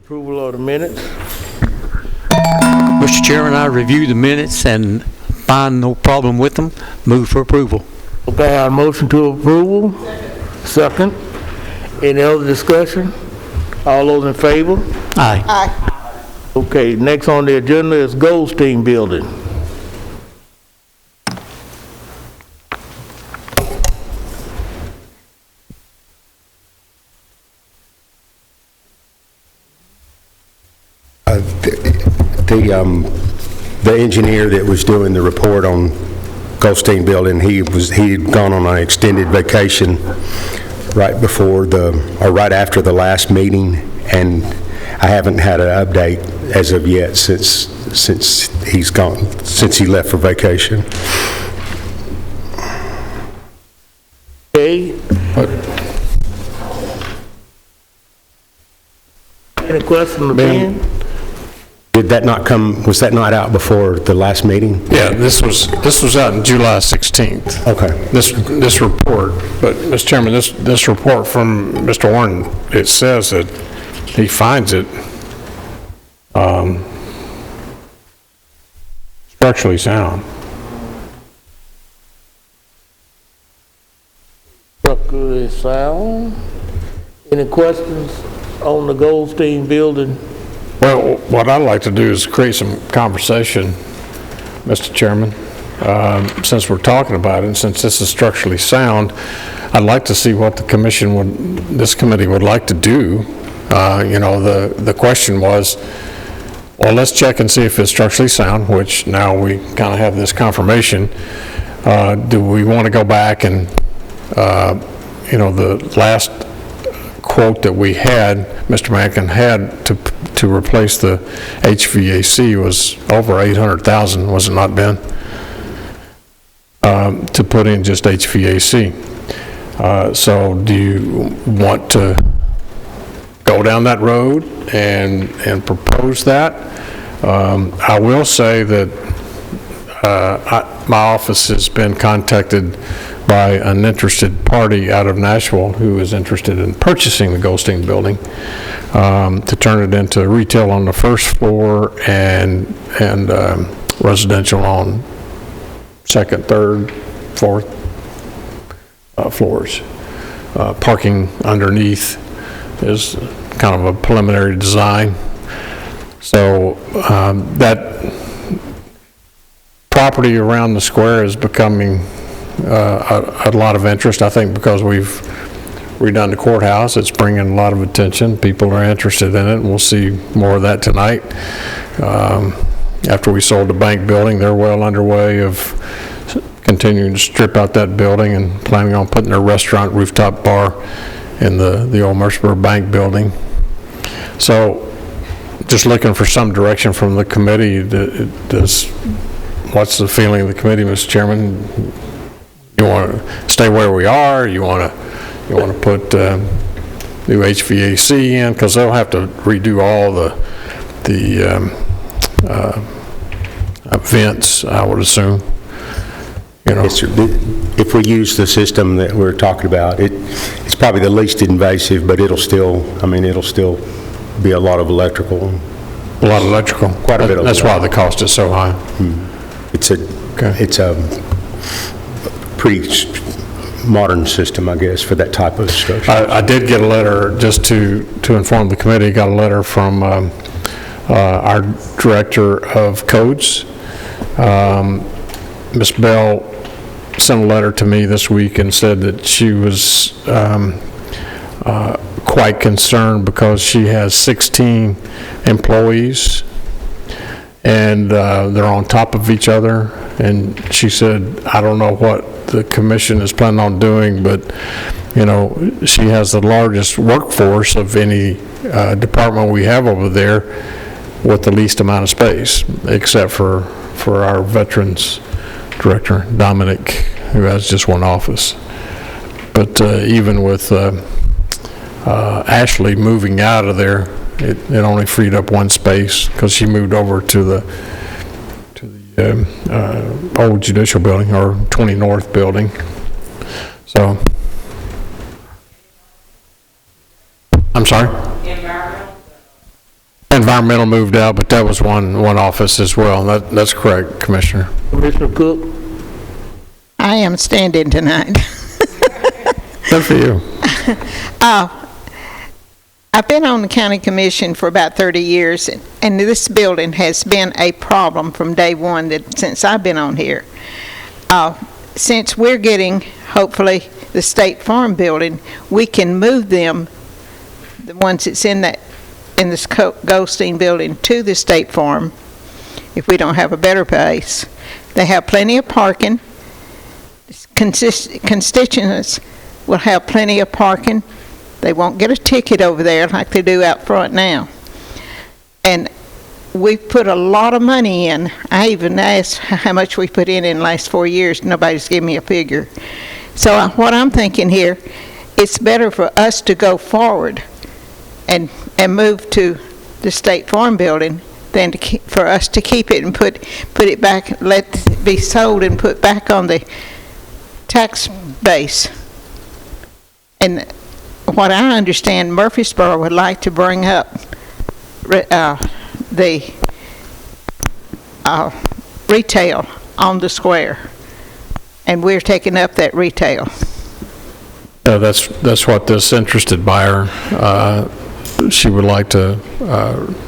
Approval of the minutes. Mr. Chairman, I reviewed the minutes and find no problem with them. Move for approval. Okay, I have a motion to approval. Second. Any other discussion? All those in favor? Aye. Aye. Okay, next on the agenda is Goldstein Building. The engineer that was doing the report on Goldstein Building, he had gone on an extended vacation right after the last meeting, and I haven't had an update as of yet since he left for vacation. Okay. Any questions on Ben? Did that not was that not out before the last meeting? Yeah, this was out on July 16th. Okay. This report, but Mr. Chairman, this report from Mr. Warren, it says that he finds it structurally sound. Structurally sound. Any questions on the Goldstein Building? Well, what I'd like to do is create some conversation, Mr. Chairman, since we're talking about it, and since this is structurally sound, I'd like to see what this committee would like to do. The question was, well, let's check and see if it's structurally sound, which now we kind of have this confirmation. Do we want to go back and, the last quote that we had, Mr. Mankin had to replace the HVAC was over $800,000, was it not, Ben? To put in just HVAC. So do you want to go down that road and propose that? I will say that my office has been contacted by an interested party out of Nashville who is interested in purchasing the Goldstein Building to turn it into retail on the first floor and residential on second, third, fourth floors. Parking underneath is kind of a preliminary design. So that property around the square is becoming a lot of interest, I think, because we've redone the courthouse. It's bringing a lot of attention. People are interested in it, and we'll see more of that tonight. After we sold the bank building, they're well underway of continuing to strip out that building and planning on putting their restaurant rooftop bar in the old Mercersburg Bank building. So just looking for some direction from the committee. What's the feeling of the committee, Mr. Chairman? You want to stay where we are? You want to put new HVAC in, because they'll have to redo all the vents, I would assume. Yes, sir. If we use the system that we're talking about, it's probably the least invasive, but it'll still be a lot of electrical. A lot of electrical. Quite a bit of. That's why the cost is so high. It's a pretty modern system, I guess, for that type of structure. I did get a letter, just to inform the committee, got a letter from our director of codes. Ms. Bell sent a letter to me this week and said that she was quite concerned because she has 16 employees and they're on top of each other, and she said, I don't know what the commission is planning on doing, but she has the largest workforce of any department we have over there with the least amount of space, except for our veterans director, Dominic, who has just one office. But even with Ashley moving out of there, it only freed up one space because she moved over to the old judicial building, or 20 North building. So, I'm sorry? environmental moved out, but that was one office as well. That's correct, Commissioner. Commissioner Cook? I am standing tonight. Good for you. I've been on the county commission for about 30 years, and this building has been a problem from day one since I've been on here. Since we're getting, hopefully, the State Farm building, we can move them, the ones that's in this Goldstein building, to the State Farm if we don't have a better place. They have plenty of parking. Constituents will have plenty of parking. They won't get a ticket over there like they do out front now. And we've put a lot of money in. I even asked how much we put in the last 4 years. Nobody's given me a figure. So what I'm thinking here, it's better for us to go forward and move to the State Farm building than for us to keep it and put it back, let it be sold and put back on the tax base. And what I understand, Murfreesboro would like to bring up the retail on the square, and we're taking up that retail. That's what this interested buyer, she would like to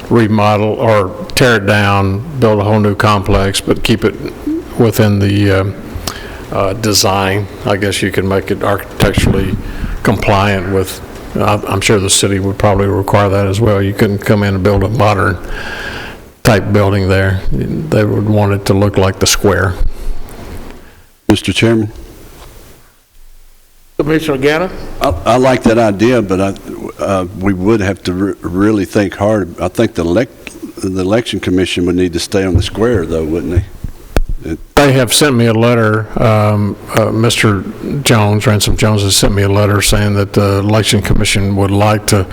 remodel or tear it down, build a whole new complex, but keep it within the design. I guess you can make it architecturally compliant with, I'm sure the city would probably require that as well. You couldn't come in and build a modern type building there. They would want it to look like the square. Mr. Chairman? Commissioner Gannon? I like that idea, but we would have to really think hard. I think the election commission would need to stay on the square, though, wouldn't they? They have sent me a letter, Mr. Jones, Ransom Jones, has sent me a letter saying that the Election Commission would like to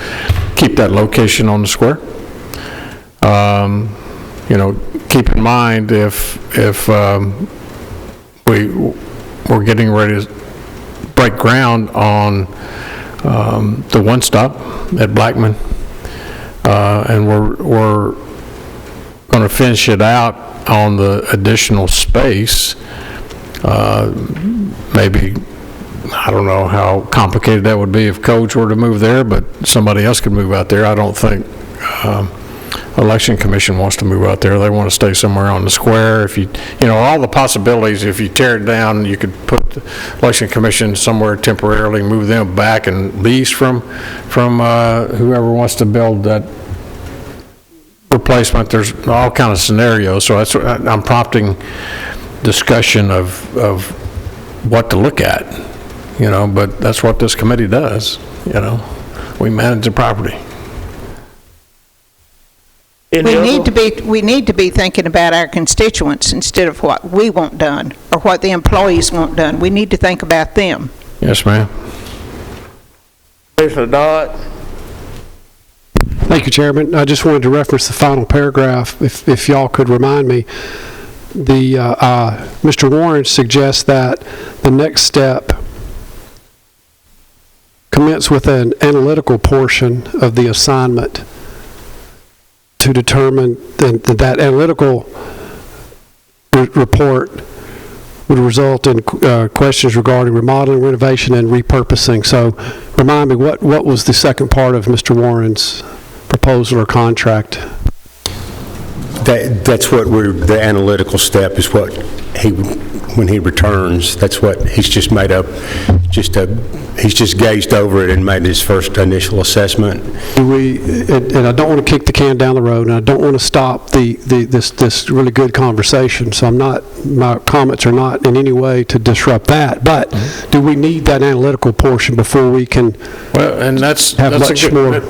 keep that location on the square. You know, keep in mind if we're getting ready to break ground on the one stop at Blackman, and we're going to finish it out on the additional space. Maybe, I don't know how complicated that would be if codes were to move there, but somebody else could move out there. I don't think Election Commission wants to move out there. They want to stay somewhere on the square. If you know, all the possibilities, if you tear it down, you could put the Election Commission somewhere temporarily, move them back and lease from whoever wants to build that replacement. There's all kind of scenarios, so that's what I'm prompting discussion of what to look at, you know, but that's what this committee does, you know. We manage the property. We need to be thinking about our constituents instead of what we want done or what the employees want done. We need to think about them. Yes, ma'am. Commissioner Dodd? Thank you, Chairman. I just wanted to reference the final paragraph, if y'all could remind me. Mr. Warren suggests that the next step commence with an analytical portion of the assignment to determine that analytical report would result in questions regarding remodeling, renovation, and repurposing. So remind me, what was the second part of Mr. Warren's proposal or contract? That's what the analytical step is what when he returns, that's what he's just made up, he's just gazed over it and made his first initial assessment. And I don't want to kick the can down the road, and I don't want to stop this really good conversation, so my comments are not in any way to disrupt that, but do we need that analytical portion before we can have much more?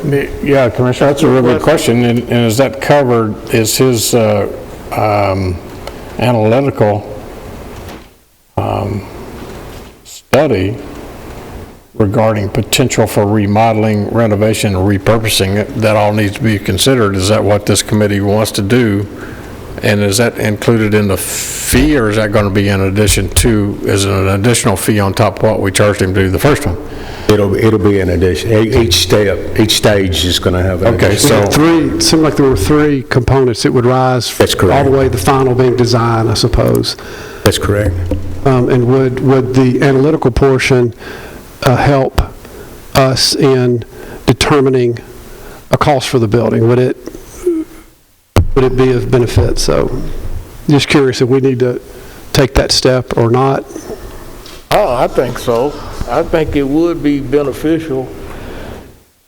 Yeah, Commissioner, that's a really good question, and is that covered, is his analytical study regarding potential for remodeling, renovation, and repurposing, that all needs to be considered? Is that what this committee wants to do And is that included in the fee, or is that going to be in addition to, is it an additional fee on top of what we charged him to do the first one? It'll be an addition. Each stage is going to have an Okay, addition. so It seemed like there were 3 components that would rise. That's correct. All the way, the final being design, I suppose. That's correct. And would the analytical portion help us in determining a cost for the building? Would it be of benefit? So just curious if we need to take that step or not. Oh, I think so. I think it would be beneficial.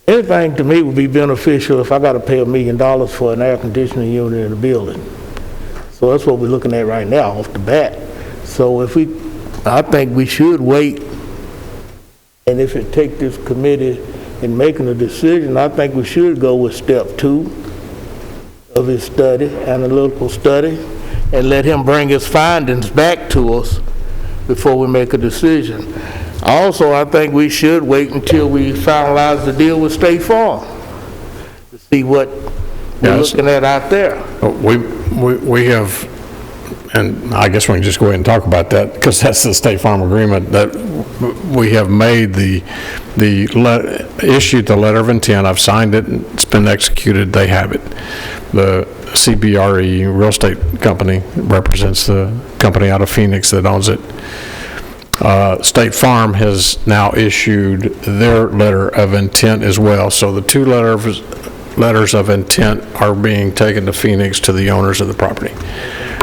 Anything to me would be beneficial if I got to pay $1 million for an air conditioning unit in a building. So that's what we're looking at right now off the bat. So I think we should wait, and if it take this committee in making a decision, I think we should go with step 2 of his study, analytical study, and let him bring his findings back to us before we make a decision. Also, I think we should wait until we finalize the deal with State Farm to see what we're Yes. looking at out there. we have, and I guess we can just go ahead and talk about that, because that's the State Farm agreement, that we have made issued the letter of intent. I've signed it, it's been executed, they have it. The CBRE real estate company represents the company out of Phoenix that owns it. State Farm has now issued their letter of intent as well. So the 2 letters of intent are being taken to Phoenix to the owners of the property.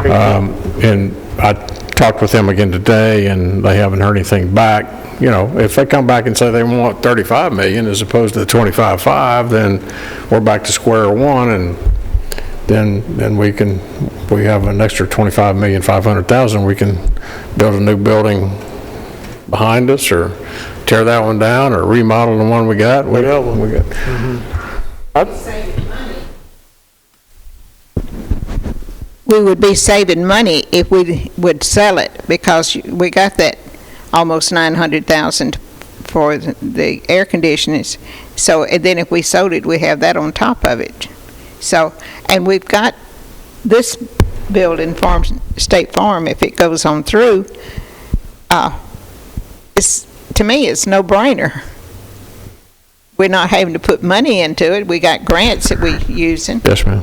And I talked with them again today, and they haven't heard anything back. You know, if they come back and say they want $35 million as opposed to the $25.5, then we're back to square one, and then we have an extra $25,500,000. We can build a new building behind us, or tear that one down, or remodel the one we got. Whatever. We would be saving money if we would sell it, because we got that almost $900,000 for the air conditioners. So, and then if we sold it, we have that on top of it. So, and we've got this building, State Farm, if it goes on through, to me, it's no-brainer. We're not having to put money into it. We got grants that we're using. Yes, ma'am.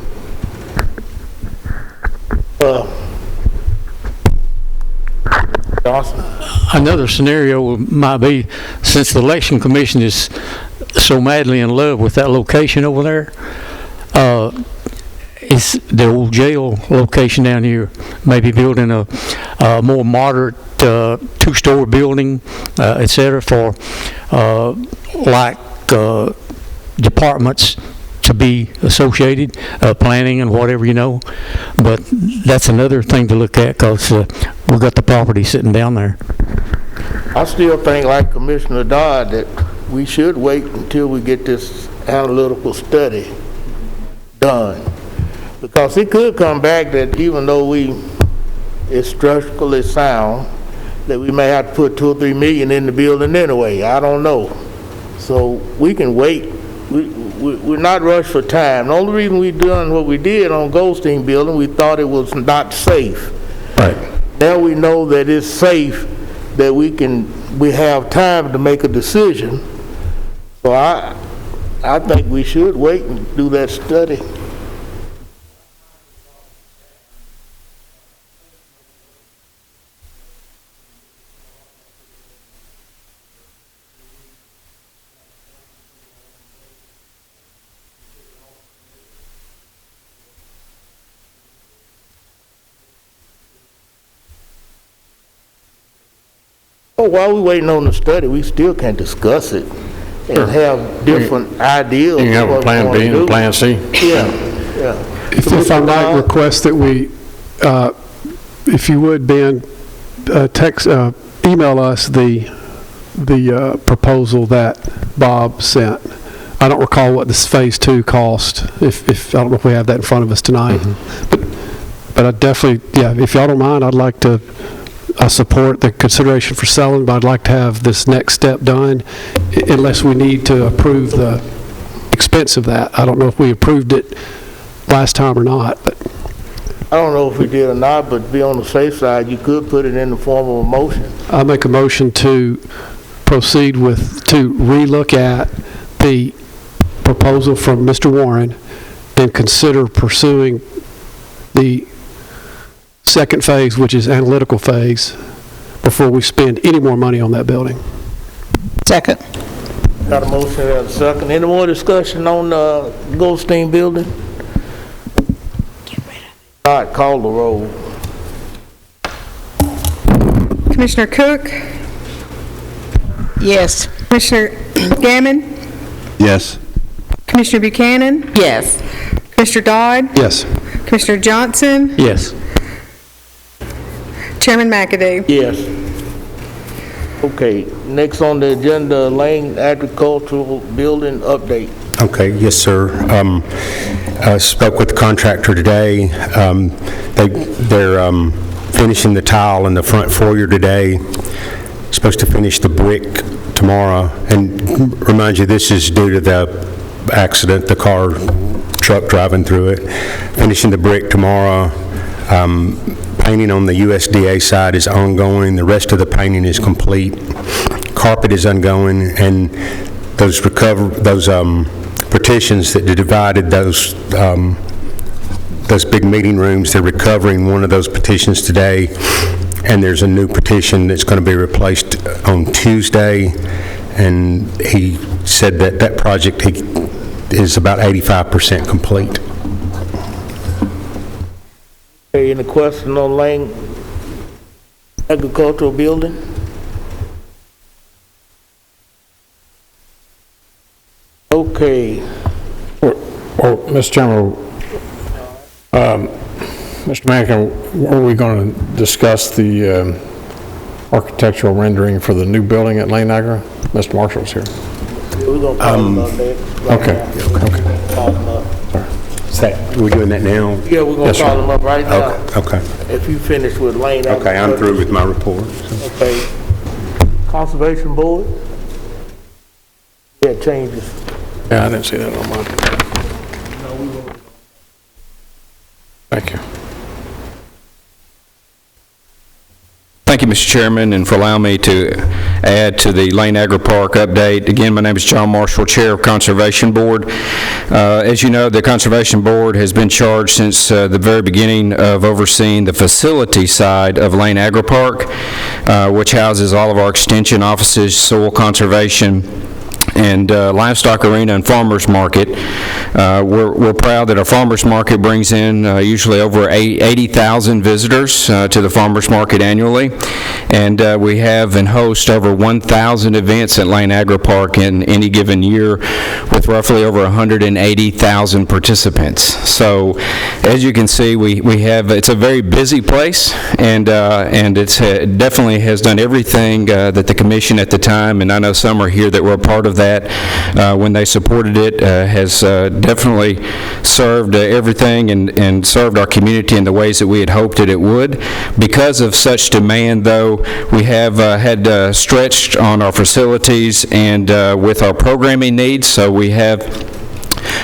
Johnson? Another scenario might be, since the election commission is so madly in love with that location over there, is the old jail location down here, maybe building a more moderate 2-story building, et cetera, for departments to be associated, planning and whatever, you know. But that's another thing to look at, because we've got the property sitting down there. I still think, like Commissioner Dodd, that we should wait until we get this analytical study done. Because it could come back that even though it's structurally sound, that we may have to put $2 or $3 million in the building anyway. I don't know. So we can wait. We're not rushed for time. The only reason we done what we did on Goldstein building, we thought it was not safe. Right. Now we know that it's safe, that we have time to make a decision. So I think we should wait and do that study. Well, while we're waiting on the study, we still can discuss it and have different ideas. You can have a plan B and a plan C. Yeah. If I might request that we, if you would, Ben, email us the proposal that Bob sent. I don't recall what this phase 2 cost, if I don't know if we have that in front of us tonight. But I definitely, yeah, if y'all don't mind, I'd like to, I support the consideration for selling, but I'd like to have this next step done, unless we need to approve the expense of that. I don't know if we approved it last time or not, but I don't know if we did or not, but to be on the safe side, you could put it in the form of a motion. I make a motion to proceed with, to relook at the proposal from Mr. Warren and consider pursuing the second phase, which is analytical phase, before we spend any more money on that building. Second. Got a motion and a second. Any more discussion on the Goldstein building? All right, call the roll. Commissioner Cook, Yes. Commissioner Gammon, Yes. Commissioner Buchanan, Yes. Commissioner Dodd, Yes. Commissioner Johnson, Yes. Chairman McAdoo. Yes. Okay, next on the agenda, Lane Agricultural Building update. Okay, yes, sir. I spoke with the contractor today. They're finishing the tile in the front foyer today. Supposed to finish the brick tomorrow. And remind you, this is due to the accident, the truck driving through it. Finishing the brick tomorrow. Painting on the USDA side is ongoing. The rest of the painting is complete. Carpet is ongoing, and those partitions that divided those big meeting rooms, they're recovering one of those partitions today, and there's a new partition that's going to be replaced on Tuesday, and he said that that project is about 85% complete. Okay, any question on Lane Agricultural Building? Okay. Well, Mr. Chairman, Mr. Mankin, are we going to discuss the architectural rendering for the new building at Lane Agri? Mr. Marshall's here. We're going to call them up next. Okay. Call them up. Are we doing that now? Yeah, we're going to call them up right now. Okay. If you finish with Lane Okay, I'm through with my report. Okay. Conservation Board? Yeah, changes. Yeah, I didn't see that on mine. Thank you. Thank you, Mr. Chairman, and for allowing me to add to the Lane Agri Park update. Again, my name is John Marshall, Chair of Conservation Board. As you know, the Conservation Board has been charged since the very beginning of overseeing the facility side of Lane Agri Park, which houses all of our extension offices, soil conservation, and livestock arena and farmers market. We're proud that our farmers market brings in usually over 80,000 visitors to the farmers market annually, and we have and host over 1,000 events at Lane Agri Park in any given year, with roughly over 180,000 participants. So, as you can see, we have, it's a very busy place, and it definitely has done everything that the commission at the time, and I know some are here that were a part of that when they supported it, has definitely served everything and served our community in the ways that we had hoped that it would. Because of such demand, though, we have had stretched on our facilities and with our programming needs, so we have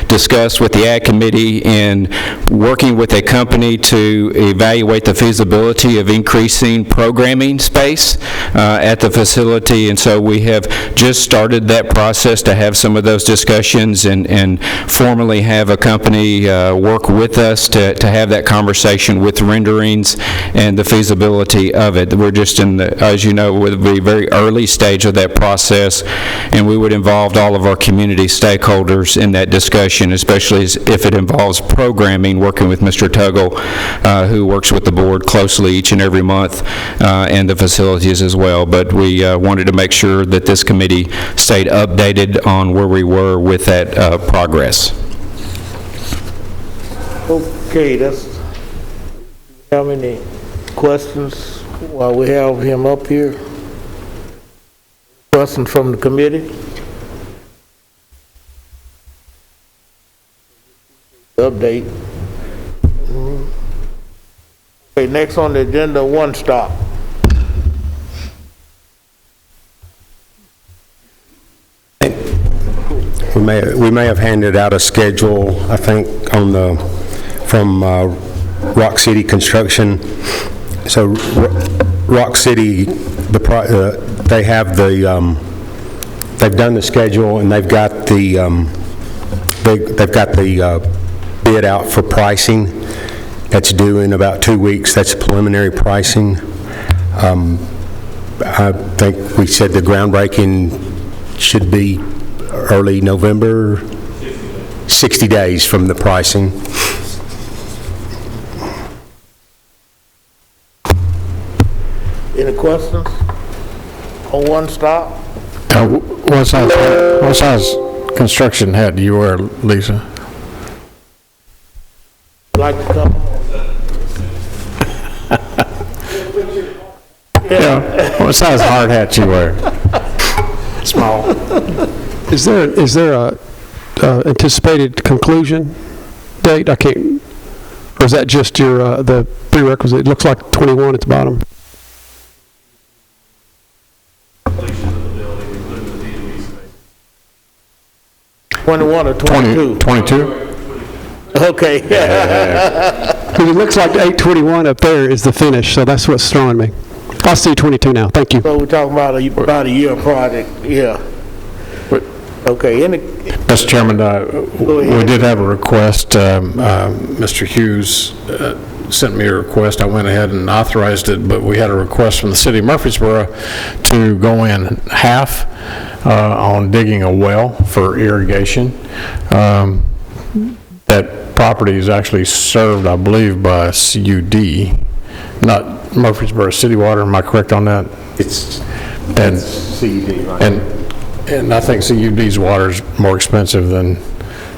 discussed with the Ag Committee in working with a company to evaluate the feasibility of increasing programming space at the facility, and so we have just started that process to have some of those discussions and formally have a company work with us to have that conversation with renderings and the feasibility of it. We're just in the, as you know, with the very early stage of that process, and we would involve all of our community stakeholders in that discussion, especially if it involves programming, working with Mr. Tuggle, who works with the board closely each and every month, and the facilities as well. But we wanted to make sure that this committee stayed updated on where we were with that progress. Okay, how many questions while we have him up here? Questions from the committee? Update. Okay, next on the agenda, One Stop. We may have handed out a schedule, I think, on the from Rock City Construction. So Rock City, they have they've done the schedule, and they've got the bid out for pricing. That's due in about 2 weeks. That's preliminary pricing. I think we said the groundbreaking should be early November, 60 days from the pricing. Any questions on One Stop? What size construction hat do you wear, Lisa? Like to come? Yeah. What size hard hat you wear? Small. Is there a anticipated conclusion date? I can't, or is that just your, the prerequisite? It looks like 21 at the bottom. 21 or 22? 22? Okay. But it looks like 8/21 up there is the finish, so that's what's throwing me. I see 22 now, thank you. So we're talking about a year project, yeah. Okay, Mr. Chairman, we did have a request. Mr. Hughes sent me a request. I went ahead and authorized it, but we had a request from the city of Murfreesboro to go in half on digging a well for irrigation. That property is actually served, I believe, by CUD, not Murfreesboro City Water. Am I correct on that? It's CUD, right? And I think CUD's water is more expensive than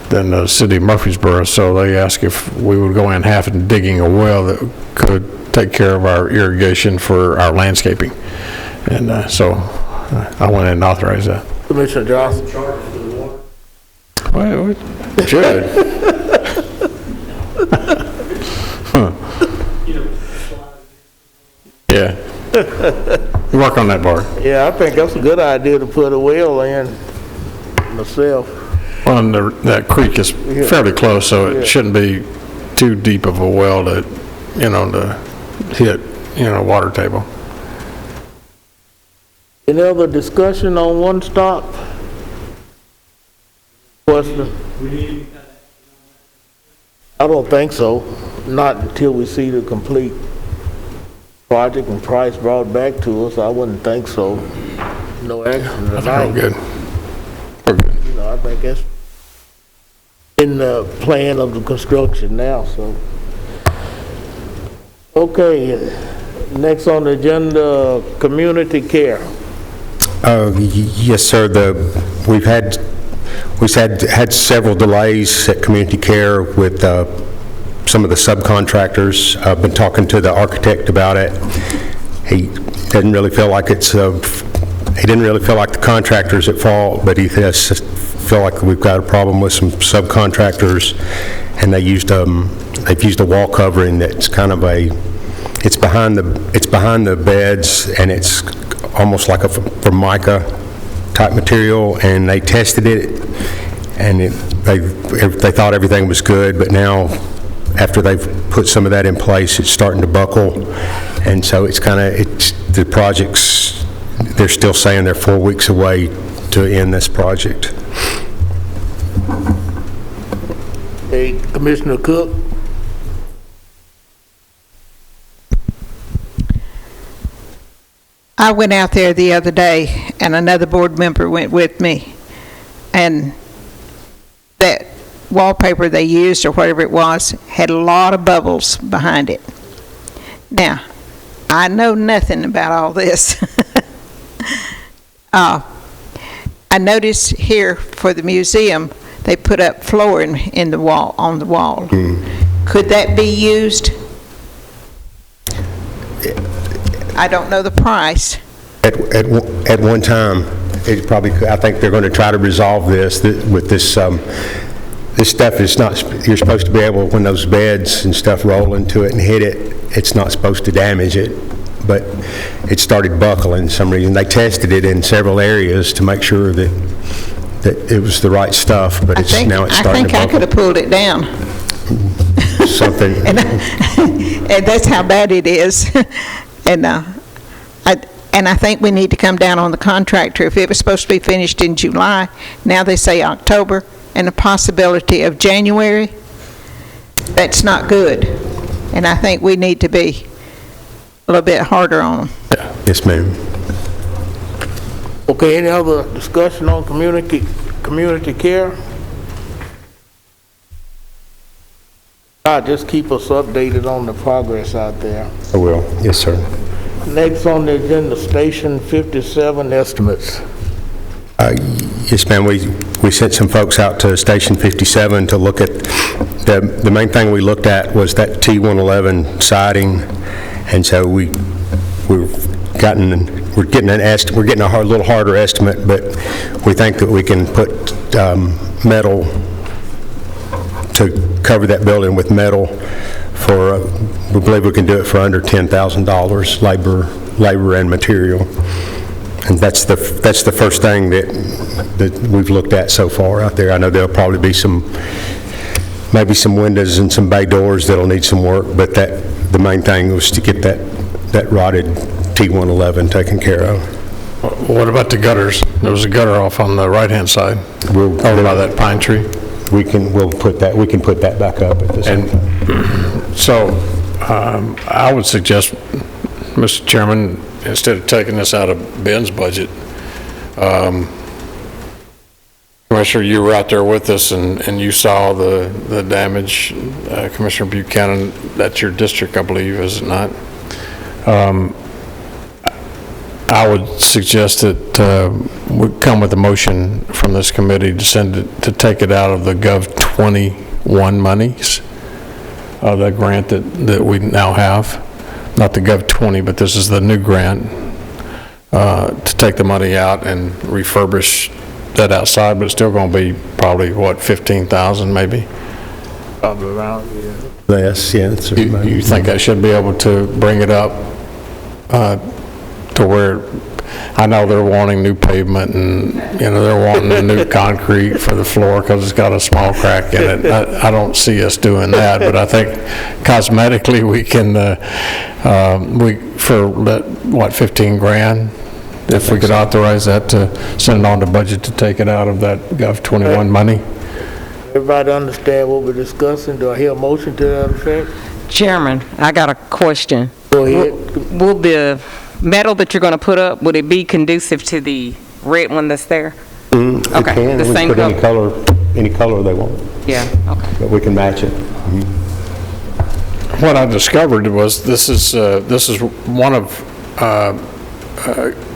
the city of Murfreesboro, so they asked if we would go in half and digging a well that could take care of our irrigation for our landscaping. And so I went in and authorized that. Commissioner Johnson. Well, it should. Huh. Yeah. You work on that, Bart. Yeah, I think that's a good idea to put a well in myself. Well, and that creek is fairly close, so it shouldn't be too deep of a well to hit, water table. Any other discussion on One Stop? Question? I don't think so. Not until we see the complete project and price brought back to us. I wouldn't think so. No action tonight. We're good. We're good. I think that's in the plan of the construction now, so. Okay, next on the agenda, community care. Yes, sir. We've had several delays at community care with some of the subcontractors. I've been talking to the architect about it. He didn't really feel like the contractor's at fault, but he does feel like we've got a problem with some subcontractors, and they've used a wall covering that's kind of it's behind the beds, and it's almost like a Formica type material, and they tested it, and they thought everything was good, but now after they've put some of that in place, it's starting to buckle, and so the project's, they're still saying they're 4 weeks away to end this project. Hey, Commissioner Cook. I went out there the other day, and another board member went with me, and that wallpaper they used, or whatever it was, had a lot of bubbles behind it. Now, I know nothing about all this. I noticed here for the museum, they put up flooring in the wall, on the wall. Could that be used? I don't know the price. At one time, it probably, I think they're going to try to resolve this with this. This stuff is not, you're supposed to be able, when those beds and stuff roll into it and hit it, it's not supposed to damage it, but it started buckling for some reason. They tested it in several areas to make sure that it was the right stuff, but now it's starting to buckle. I think I could have pulled it down. something. And that's how bad it is. And I think we need to come down on the contractor. If it was supposed to be finished in July, now they say October, and the possibility of January, that's not good. And I think we need to be a little bit harder on them. Yes, ma'am. Okay, any other discussion on community care? Just keep us updated on the progress out there. I will. Yes, sir. Next on the agenda, Station 57 estimates. Yes, ma'am. We sent some folks out to Station 57 to look at, the main thing we looked at was that T111 siding, and so we're getting a little harder estimate, but we think that we can put metal to cover that building with metal for, we believe we can do it for under $10,000, labor and material. And that's the first thing that we've looked at so far out there. I know there'll probably be maybe some windows and some bay doors that'll need some work, but the main thing was to get that rotted T111 taken care of. What about the gutters? There was a gutter off on the right-hand side, over by that pine tree. We can put that back up at this time. So, I would suggest, Mr. Chairman, instead of taking this out of Ben's budget, Commissioner, you were out there with us and you saw the damage. Commissioner Buchanan, that's your district, I believe, is it not? I would suggest that we come with a motion from this committee to take it out of the Gov 21 monies, the grant that we now have. Not the Gov 20, but this is the new grant, to take the money out and refurbish that outside, but it's still going to be probably, what, 15,000 maybe? Probably around, yeah. Yes, yeah. You think I should be able to bring it up to where, I know they're wanting new pavement and, they're wanting a new concrete for the floor because it's got a small crack in it. I don't see us doing that, but I think cosmetically we can, for what, 15 grand? If we could authorize that to send it on to budget to take it out of that Gov 21 money. Everybody understand what we're discussing? Do I hear a motion to that effect? Chairman, I got a question. Go ahead. Will the metal that you're going to put up, would it be conducive to the red one that's there? It Okay, can. the We same put any color they want, Yeah, okay. but we can match it. What I discovered was this is one of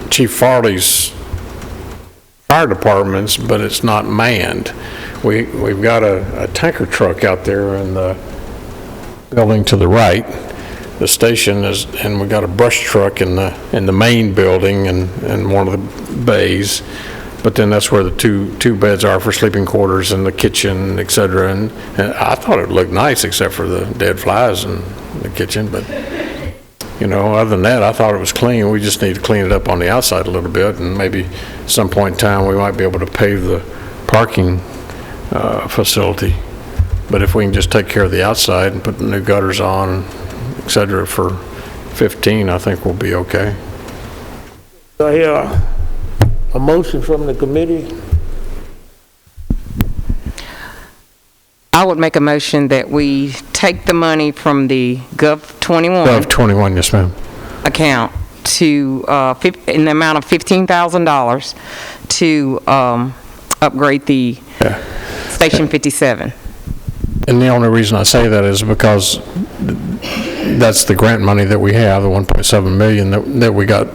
Chief Farley's fire departments, but it's not manned. We've got a tanker truck out there in the building to the right. The station is, and we got a brush truck in the main building and one of the bays. But then that's where the two beds are for sleeping quarters and the kitchen, et cetera. And I thought it looked nice except for the dead flies in the kitchen. But, other than that, I thought it was clean. We just need to clean it up on the outside a little bit. And maybe at some point in time we might be able to pave the parking facility. But if we can just take care of the outside and put the new gutters on, et cetera, for 15, I think we'll be okay. Do I hear a motion from the committee? I would make a motion that we take the money from the Gov 21 Gov 21, yes, ma'am. account to, in the amount of $15,000 to upgrade the Station 57. And the only reason I say that is because that's the grant money that we have, the 1.7 million that we got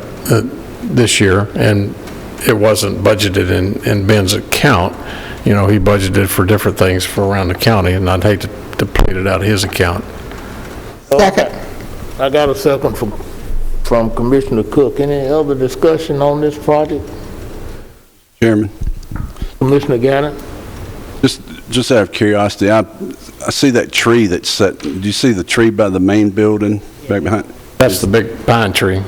this year, and it wasn't budgeted in Ben's account. He budgeted for different things for around the county, and I'd hate to deplete it out of his account. Second. I got a second from Commissioner Cook. Any other discussion on this project? Chairman, Commissioner Gannon? just out of curiosity, I see that tree that's set. Do you see the tree by the main building back behind? That's the big pine tree.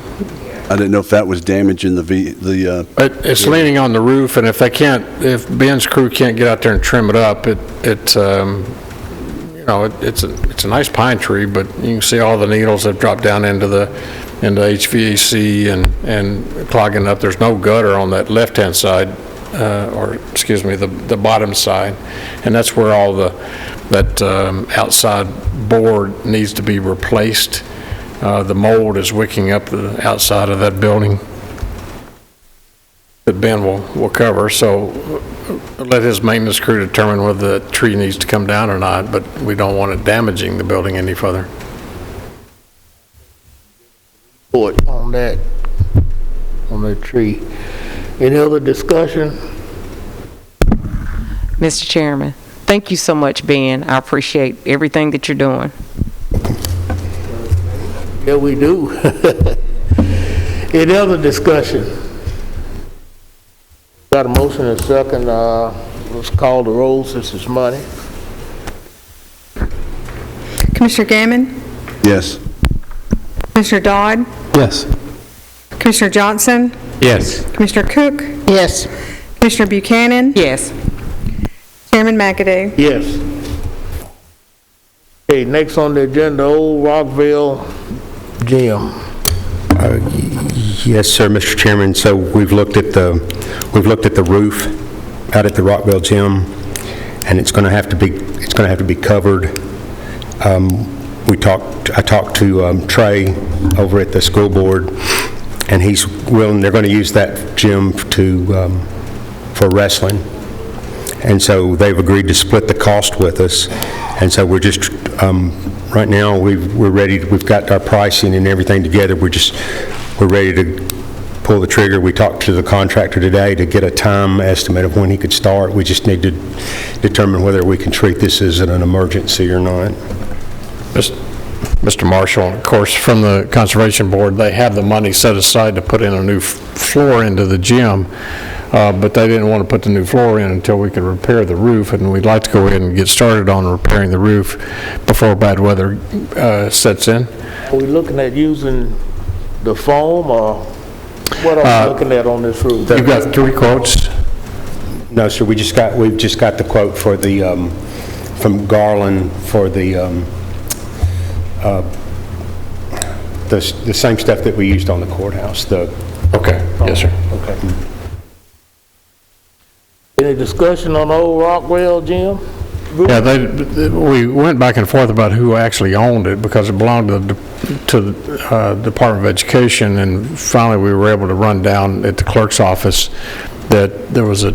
I didn't know if that was damaging It's leaning on the roof, and if Ben's crew can't get out there and trim it up, No, it's a nice pine tree, but you can see all the needles have dropped down into HVAC and clogging up. There's no gutter on that left-hand side, or excuse me, the bottom side, and that's where all that outside board needs to be replaced. The mold is wicking up the outside of that building that Ben will cover, so let his maintenance crew determine whether the tree needs to come down or not, but we don't want it damaging the building any further. Report on that tree. Any other discussion? Mr. Chairman, thank you so much, Ben. I appreciate everything that you're doing. Yeah, we do. Any other discussion? Got a motion and a second. Let's call the roll since it's money. Commissioner Gammon? Yes. Commissioner Dodd? Yes. Commissioner Johnson? Yes. Commissioner Cook? Yes. Commissioner Buchanan? Yes. Chairman McAdoo? Yes. Okay, next on the agenda, Old Rockville Gym. Yes, sir, Mr. Chairman. So we've looked at the roof out at the Rockville Gym, and it's going to have to be covered. I talked to Trey over at the school board, and he's willing. They're going to use that gym for wrestling, and so they've agreed to split the cost with us. And so we're just right now we're ready. We've got our pricing and everything together. We're ready to pull the trigger. We talked to the contractor today to get a time estimate of when he could start. We just need to determine whether we can treat this as an emergency or not. Mr. Marshall, of course, from the Conservation Board, they have the money set aside to put in a new floor into the gym, but they didn't want to put the new floor in until we could repair the roof, and we'd like to go ahead and get started on repairing the roof before bad weather sets in. Are we looking at using the foam, or what are we looking at on this roof? You've got 3 quotes? No, sir. We've just got the quote for the from Garland for the same stuff that we used on the courthouse. Okay. Yes, sir. Okay. Any discussion on Old Rockwell Gym? Yeah, we went back and forth about who actually owned it because it belonged to the Department of Education, and finally we were able to run down at the clerk's office that there was a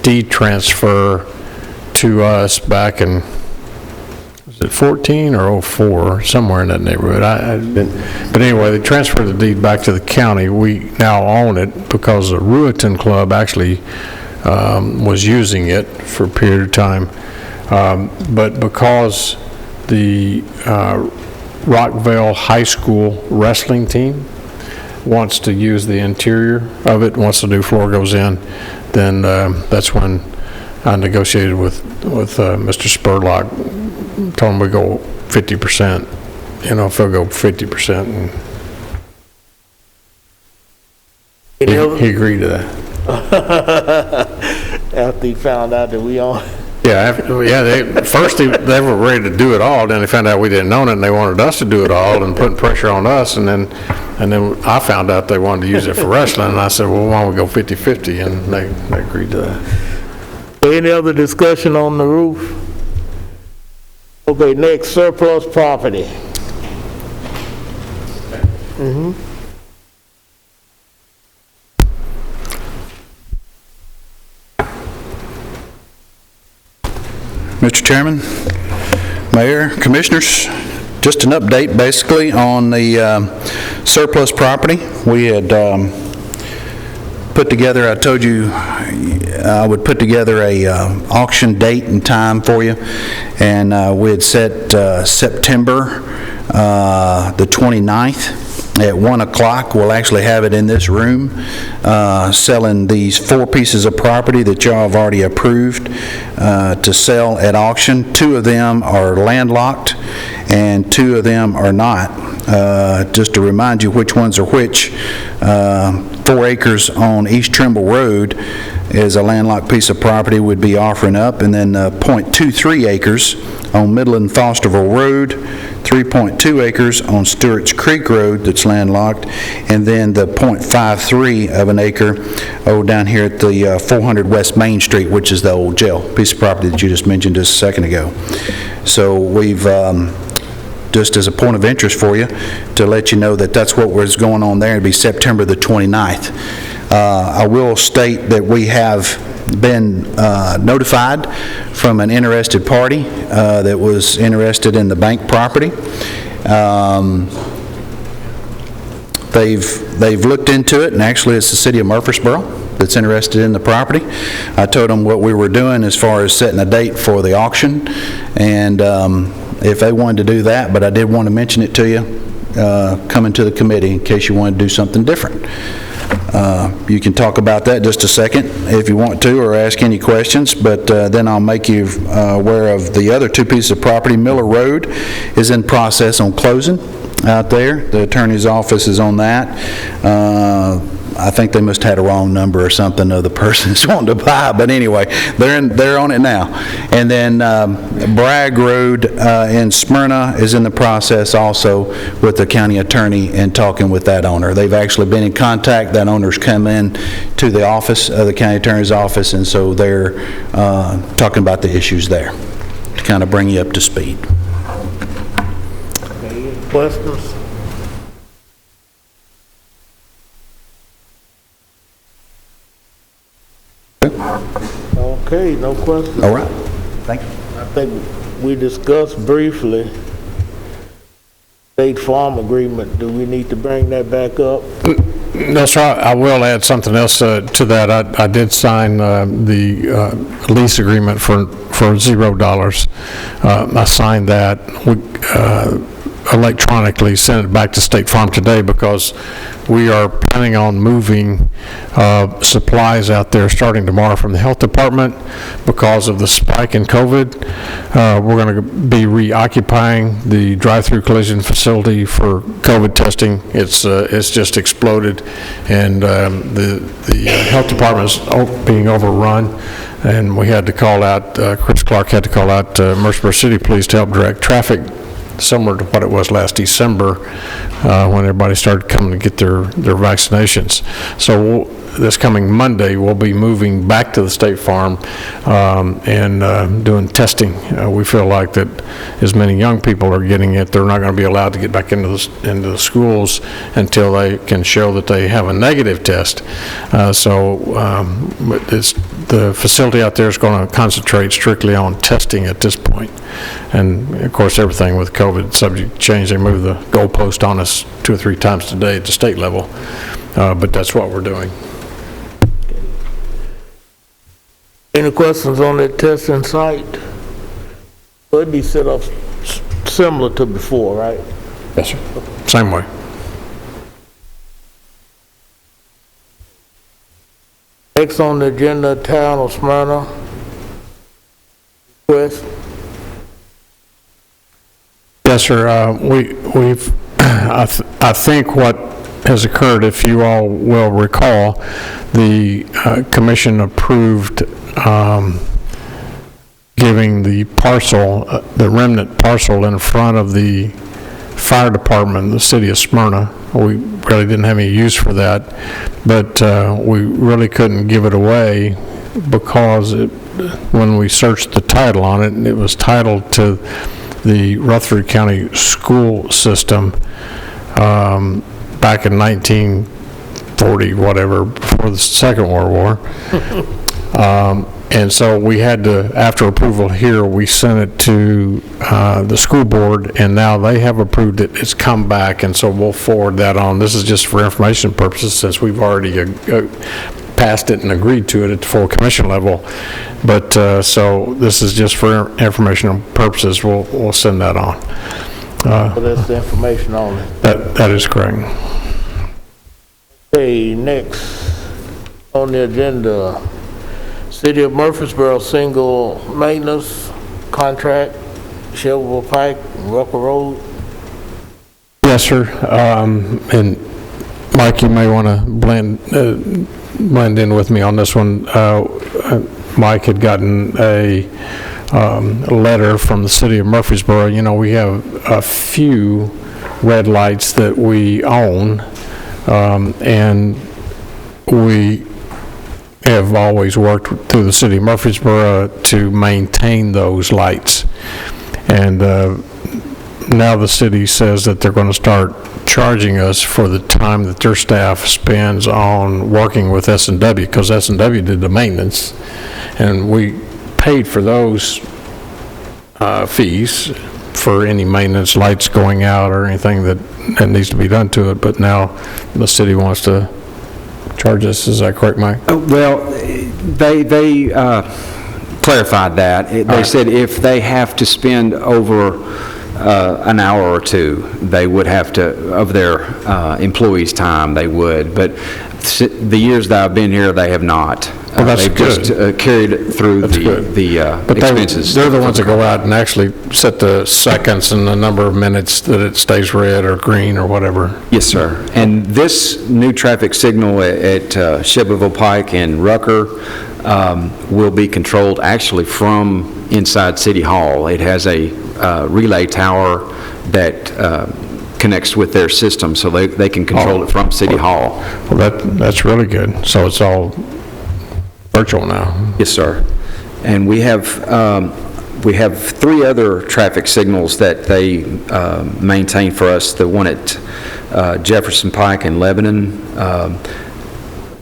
deed transfer to us back in, was it 14 or 04, somewhere in that neighborhood. But anyway, they transferred the deed back to the county. We now own it because the Rueton Club actually was using it for a period of time. But because the Rockville High School wrestling team wants to use the interior of it, once the new floor goes in, then that's when I negotiated with Mr. Spurlock, told him we go 50%, if they'll go 50%. And he agreed to that. After he found out that we own. First they were ready to do it all, then they found out we didn't own it, and they wanted us to do it all and putting pressure on us, and then I found out they wanted to use it for wrestling, and I said, well, why don't we go 50-50, and they agreed to that. Any other discussion on the roof? Okay, next, surplus property. Mr. Chairman, Mayor, Commissioners, just an update basically on the surplus property. We had put together, I told you I would put together a auction date and time for you, and we had set September the 29th at 1 o'clock. We'll actually have it in this room, selling these 4 pieces of property that y'all have already approved to sell at auction. 2 of them are landlocked and 2 of them are not. Just to remind you which ones are which, 4 acres on East Trimble Road is a landlocked piece of property we'd be offering up, and then .23 acres on Midland Fosterville Road, 3.2 acres on Stewart's Creek Road that's landlocked, and then the .53 of an acre down here at the 400 West Main Street, which is the old jail, piece of property that you just mentioned just a second ago. So we've, just as a point of interest for you, to let you know that that's what was going on there. It'll be September the 29th. I will state that we have been notified from an interested party that was interested in the bank property. They've looked into it, and actually it's the city of Murfreesboro that's interested in the property. I told them what we were doing as far as setting a date for the auction, and if they wanted to do that, but I did want to mention it to you coming to the committee in case you wanted to do something different. You can talk about that just a second if you want to, or ask any questions, but then I'll make you aware of the other two pieces of property. Miller Road is in process on closing out there. The attorney's office is on that. I think they must have had a wrong number or something of the person that's wanting to buy, but anyway, they're on it now. And then Bragg Road in Smyrna is in the process also with the county attorney and talking with that owner. They've actually been in contact. That owner's come in to the office, the county attorney's office, and so they're talking about the issues there to kind of bring you up to speed. Any questions? Okay, no questions. All right. Thank you. I think we discussed briefly State Farm agreement. Do we need to bring that back up? No, sir, I will add something else to that. I did sign the lease agreement for $0. I signed that. We electronically sent it back to State Farm today because we are planning on moving supplies out there starting tomorrow from the health department because of the spike in COVID. We're going to be reoccupying the drive-through collision facility for COVID testing. It's just exploded, and the health department is being overrun. And we had to call out, Chris Clark had to call out Murfreesboro City Police to help direct traffic, similar to what it was last December when everybody started coming to get their vaccinations. So this coming Monday, we'll be moving back to the State Farm and doing testing. We feel like that as many young people are getting it, they're not going to be allowed to get back into the schools until they can show that they have a negative test. The facility out there is going to concentrate strictly on testing at this point. And of course, everything with COVID subject to change. They move the goalpost on us 2 or 3 times today at the state level, but that's what we're doing. Any questions on that testing site? So it'd be set up similar to before, right? Yes, sir. Same way. Next on the agenda, Town of Smyrna. Request. Yes, sir. I think what has occurred, if you all will recall, the commission approved giving the parcel, the remnant parcel in front of the fire department in the city of Smyrna. We really didn't have any use for that, but we really couldn't give it away because when we searched the title on it, it was titled to the Rutherford County school system back in 1940, whatever, before the Second World War. And so we had to, after approval here, we sent it to the school board, and now they have approved it. It's come back, and so we'll forward that on. This is just for information purposes since we've already passed it and agreed to it at the full commission level. But so this is just for informational purposes. We'll send that on. So that's the information on it. That is correct. Okay, next on the agenda, City of Murfreesboro single maintenance contract, Shelbyville Pike, Rockwell Road. Yes, sir. And Mike, you may want to blend in with me on this one. Mike had gotten a letter from the city of Murfreesboro. You know, we have a few red lights that we own, and we have always worked through the city of Murfreesboro to maintain those lights. And now the city says that they're going to start charging us for the time that their staff spends on working with S&W, because S&W did the maintenance, and we paid for those fees for any maintenance, lights going out or anything that needs to be done to it. But now the city wants to charge us. Is that correct, Mike? Well, they clarified that. They said if they have to spend over an hour or two, they would have to, of their employees' time, they would. But the years that I've been here, they have not. Well, that's They've good. just carried it through the But expenses. they're the ones that go out and actually set the seconds and the number of minutes that it stays red or green or whatever. Yes, sir. And this new traffic signal at Shelbyville Pike and Rucker will be controlled actually from inside City Hall. It has a relay tower that connects with their system, so they can control it from City Hall. Well, that's really good. So it's all virtual now. Yes, sir. And we have 3 other traffic signals that they maintain for us. The one at Jefferson Pike and Lebanon,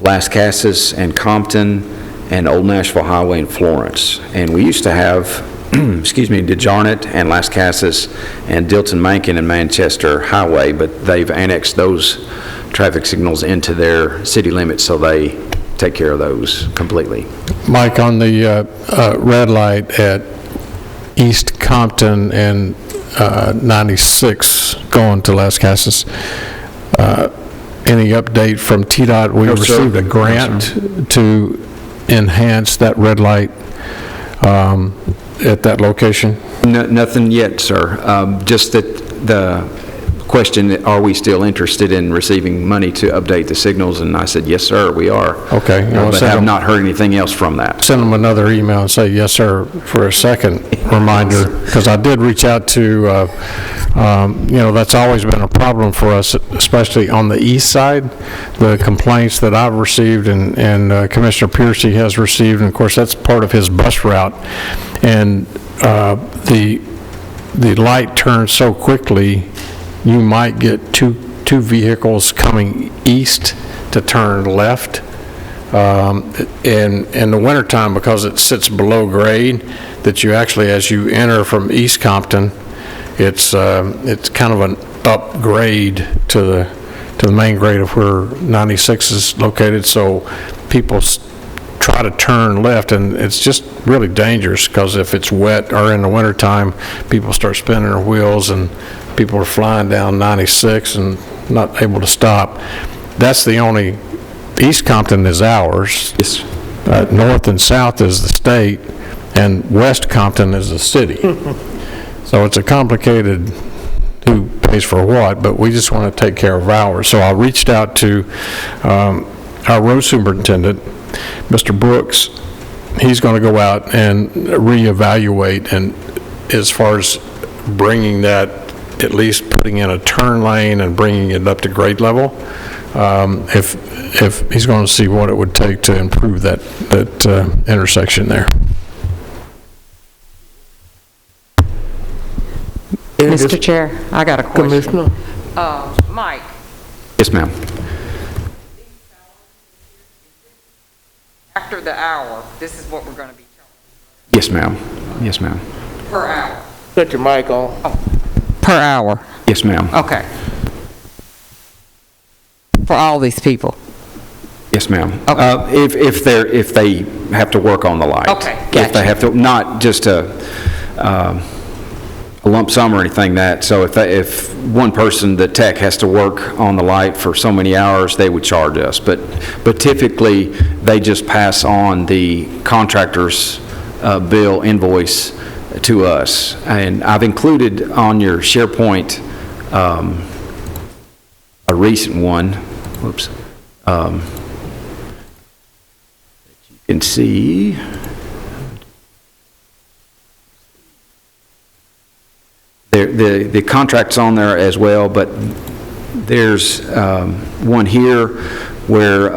Las Casas and Compton, and Old Nashville Highway in Florence. And we used to have, DeJarnett and Las Casas and Dilton-Mankin and Manchester Highway, but they've annexed those traffic signals into their city limits, so they take care of those completely. Mike, on the red light at East Compton and 96 going to Las Casas, any update from TDOT? We received a grant to enhance that red light at that location? Nothing yet, sir. Just that the question, are we still interested in receiving money to update the signals? And I said, yes, sir, we are. Okay. But have not heard anything else from that. Send them another email and say, yes, sir, for a second reminder, because I did reach out to, that's always been a problem for us, especially on the east side. The complaints that I've received and Commissioner Piercy has received, and of course, that's part of his bus route. And the light turns so quickly, you might get two vehicles coming east to turn left. In the wintertime, because it sits below grade, that you actually, as you enter from East Compton, it's kind of an upgrade to the main grade of where 96 is located. So people try to turn left, and it's just really dangerous, because if it's wet or in the wintertime, people start spinning their wheels and people are flying down 96 and not able to stop. That's the only, East Compton is ours. Yes. North and south is the state, and West Compton is the city. So it's a complicated who pays for what, but we just want to take care of ours. So I reached out to our road superintendent, Mr. Brooks. He's going to go out and reevaluate, and as far as bringing that, at least putting in a turn lane and bringing it up to grade level, if he's going to see what it would take to improve that intersection there. Mr. Chair, I got a question. Commissioner? Mike. Yes, ma'am. After the hour, this is what we're going to be charged. Yes, ma'am. Yes, ma'am. Per hour. Put your mic on. Per hour. Yes, ma'am. Okay. For all these people. Yes, ma'am. Okay. If they have to work on the light. Okay, If they gotcha. have to, not just a lump sum or anything that, so if one person, the tech, has to work on the light for so many hours, they would charge us. But typically, they just pass on the contractor's bill invoice to us. And I've included on your SharePoint a recent one. Whoops. You can see. the contract's on there as well, but there's one here where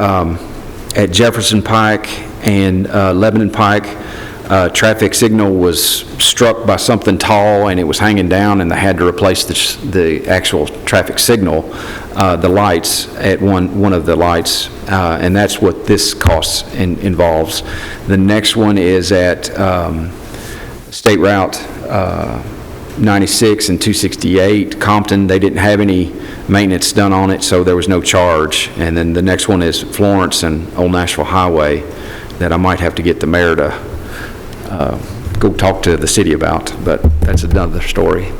at Jefferson Pike and Lebanon Pike, traffic signal was struck by something tall and it was hanging down, and they had to replace the actual traffic signal, the lights at one of the lights, and that's what this cost involves. The next one is at State Route 96 and 268, Compton. They didn't have any maintenance done on it, so there was no charge. And then the next one is Florence and Old Nashville Highway, that I might have to get the mayor to go talk to the city about, but that's another story.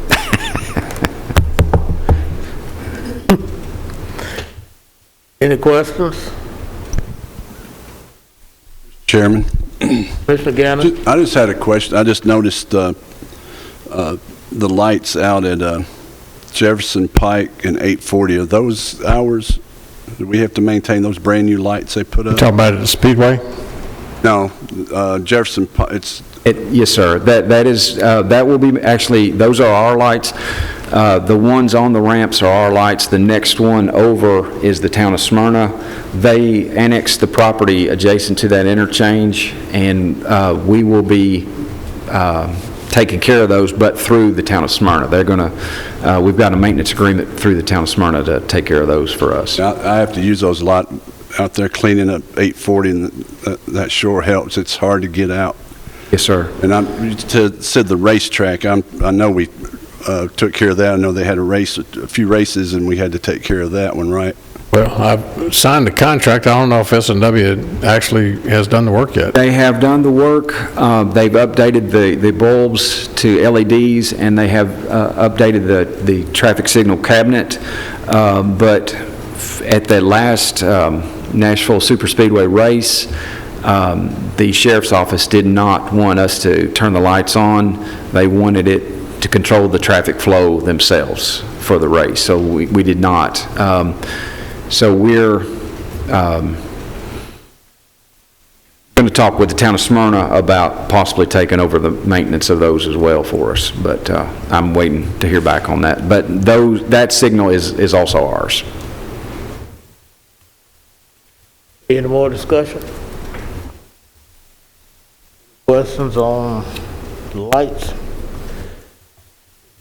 Any questions? Chairman? Mr. Gannon? I just had a question. I just noticed the lights out at Jefferson Pike and 840. Are those hours? Do we have to maintain those brand-new lights they put up? You talking about at the Speedway? No, Jefferson Pike, Yes, sir. That will be, actually, those are our lights. The ones on the ramps are our lights. The next one over is the town of Smyrna. They annexed the property adjacent to that interchange, and we will be taking care of those, but through the town of Smyrna. They're going to, we've got a maintenance agreement through the town of Smyrna to take care of those for us. I have to use those a lot out there cleaning up 840, and that sure helps. It's hard to get out. Yes, sir. And said the racetrack, I know we took care of that. I know they had a few races, and we had to take care of that one, right? Well, I've signed the contract. I don't know if S&W actually has done the work yet. They have done the work. They've updated the bulbs to LEDs, and they have updated the traffic signal cabinet. But at the last Nashville Superspeedway race, the sheriff's office did not want us to turn the lights on. They wanted it to control the traffic flow themselves for the race, so we did not. So we're going to talk with the town of Smyrna about possibly taking over the maintenance of those as well for us, but I'm waiting to hear back on that. But that signal is also ours. Any more discussion? Questions on the lights?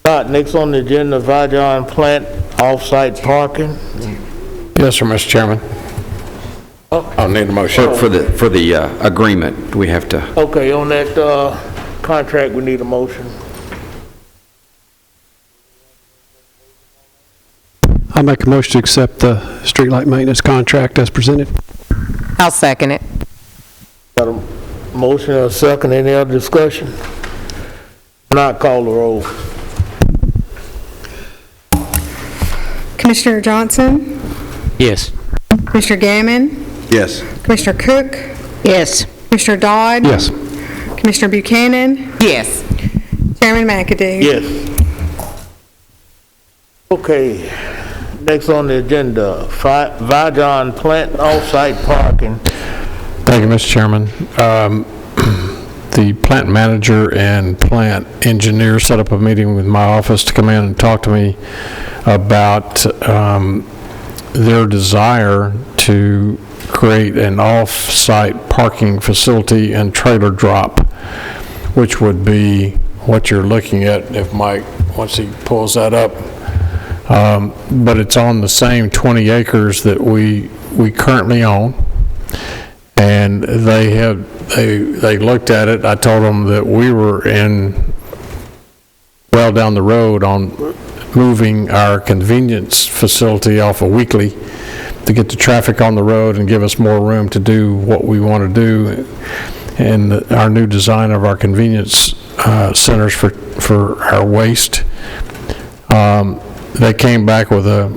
All right, next on the agenda, Vijon plant off-site parking. Yes, sir, Mr. Chairman. I'll need a motion. For the agreement, we have to. Okay, on that contract, we need a motion. I make a motion to accept the streetlight maintenance contract as presented. I'll second it. Got a motion and a second. Any other discussion? Not, call the roll. Commissioner Johnson? Yes. Commissioner Gammon? Yes. Commissioner Cook? Yes. Commissioner Dodd? Yes. Commissioner Buchanan? Yes. Chairman McAdoo? Yes. Okay, next on the agenda, Vijon plant off-site parking. Thank you, Mr. Chairman. The plant manager and plant engineer set up a meeting with my office to come in and talk to me about their desire to create an off-site parking facility and trailer drop, which would be what you're looking at if Mike, once he pulls that up. But it's on the same 20 acres that we currently own. And they looked at it. I told them that we were well down the road on moving our convenience facility off of Weekly to get the traffic on the road and give us more room to do what we want to do. And our new design of our convenience centers for our waste, they came back with a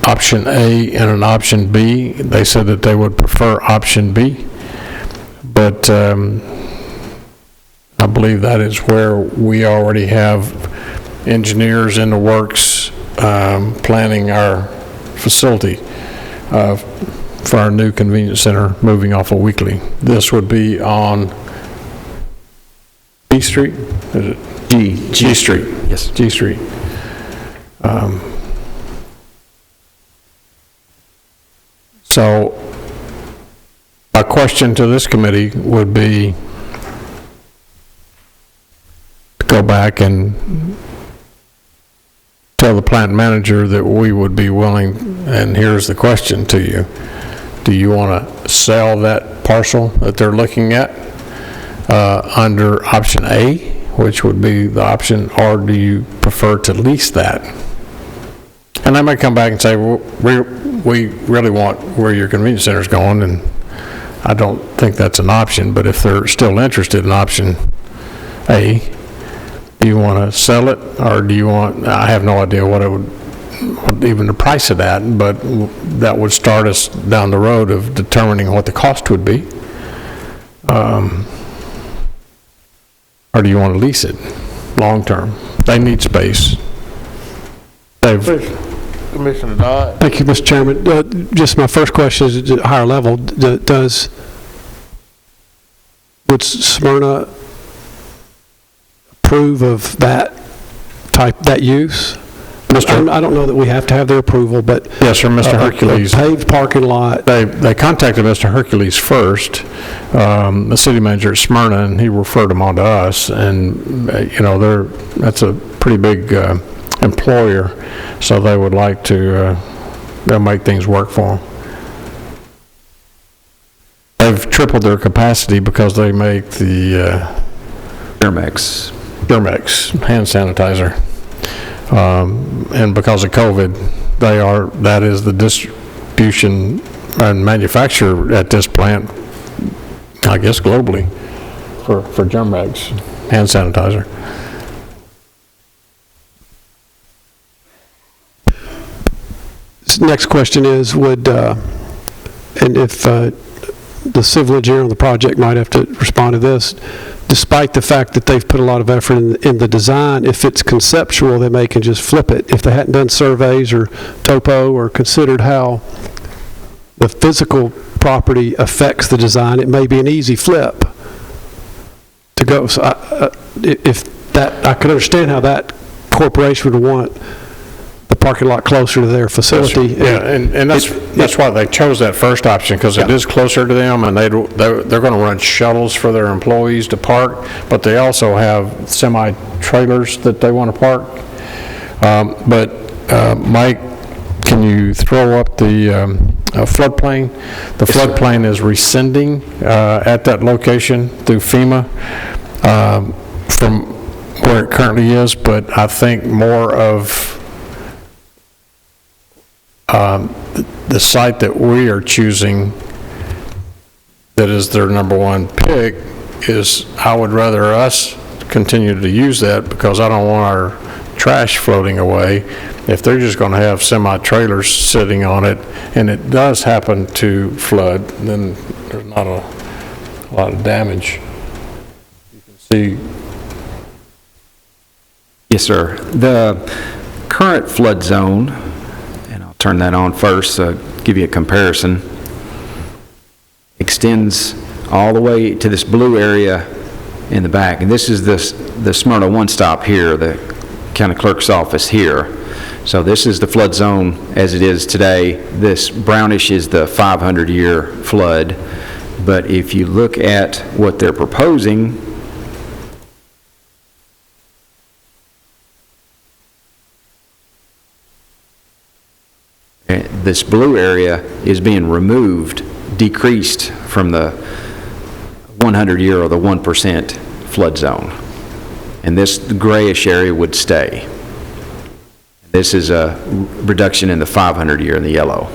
option A and an option B. They said that they would prefer option B, but I believe that is where we already have engineers in the works planning our facility for our new convenience center moving off of Weekly. This would be on B Street, is it? G Street. Yes. G Street. So my question to this committee would be to go back and tell the plant manager that we would be willing, and here's the question to you. Do you want to sell that parcel that they're looking at under option A, which would be the option, or do you prefer to lease that? And they might come back and say, well, we really want where your convenience center is going, and I don't think that's an option, but if they're still interested in option A, do you want to sell it, or do you want, I have no idea what it would, what even the price of that, but that would start us down the road of determining what the cost would be. Or do you want to lease it long-term? They need space. Commissioner Dodd? Thank you, Mr. Chairman. Just my first question is at a higher level. Would Smyrna approve of that use? I don't know that we have to have their approval, but... Yes, sir, Mr. Hercules. A paved parking lot. They contacted Mr. Hercules first, the city manager at Smyrna, and he referred them on to us, and, you know, that's a pretty big employer, so they would like to, they'll make things work for them. They've tripled their capacity because they make the... Germex hand sanitizer. And because of COVID, that is the distribution and manufacturer at this plant, I guess globally, for Germex hand sanitizer. This next question is, and if the civil engineer on the project might have to respond to this, despite the fact that they've put a lot of effort in the design, if it's conceptual, then they can just flip it. If they hadn't done surveys or topo or considered how the physical property affects the design, it may be an easy flip to go. So I could understand how that corporation would want the parking lot closer to their facility. Yeah, and that's why they chose that first option, because it is closer to them, and they're going to run shuttles for their employees to park, but they also have semi-trailers that they want to park. Mike, can you throw up the floodplain? The floodplain is rescinding at that location through FEMA from where it currently is, but I think more of the site that we are choosing that is their number one pick is, I would rather us continue to use that, because I don't want our trash floating away. If they're just going to have semi-trailers sitting on it, and it does happen to flood, then there's not a lot of damage. You can see. Yes, sir. The current flood zone, and I'll turn that on first to give you a comparison, extends all the way to this blue area in the back. And this is the Smyrna One Stop here, the county clerk's office here. So this is the flood zone as it is today. This brownish is the 500-year flood. But if you look at what they're proposing, this blue area is being removed, decreased from the 100-year or the 1% flood zone. And this grayish area would stay. This is a reduction in the 500-year in the yellow.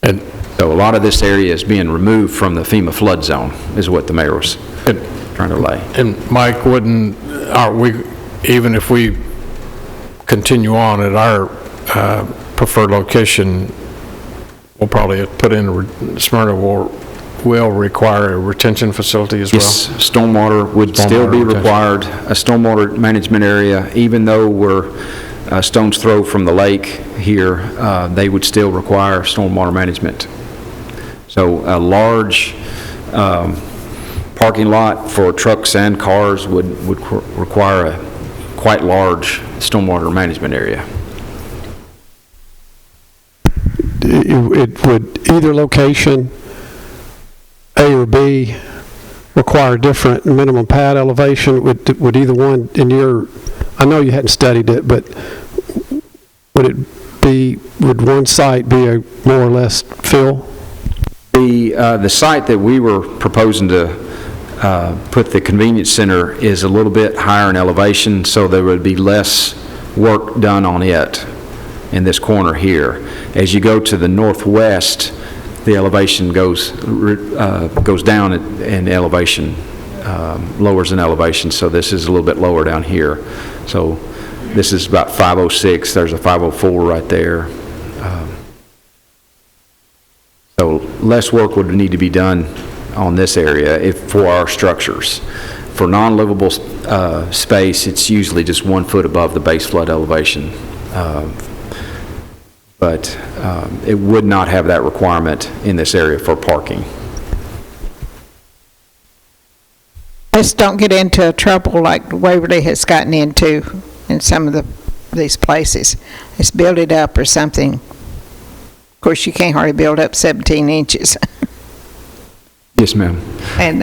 And so a lot of this area is being removed from the FEMA flood zone, is what the mayor was trying to lay. And Mike, even if we continue on at our preferred location, we'll probably put in Smyrna will require a retention facility as well? Yes, stormwater would still be required, a stormwater management area, even though we're a stone's throw from the lake here, they would still require stormwater management. So a large parking lot for trucks and cars would require a quite large stormwater management area. It would either location, A or B, require different minimum pad elevation? Would either one in your, I know you hadn't studied it, but would one site be a more or less fill? The site that we were proposing to put the convenience center is a little bit higher in elevation, so there would be less work done on it in this corner here. As you go to the northwest, the elevation goes down in elevation, lowers in elevation, so this is a little bit lower down here. So this is about 506, there's a 504 right there. So less work would need to be done on this area for our structures. For non-livable space, it's usually just 1 foot above the base flood elevation. But it would not have that requirement in this area for parking. Let's don't get into trouble like Waverly has gotten into in some of these places. Let's build it up or something. Of course, you can't hardly build up 17 inches. Yes, ma'am. And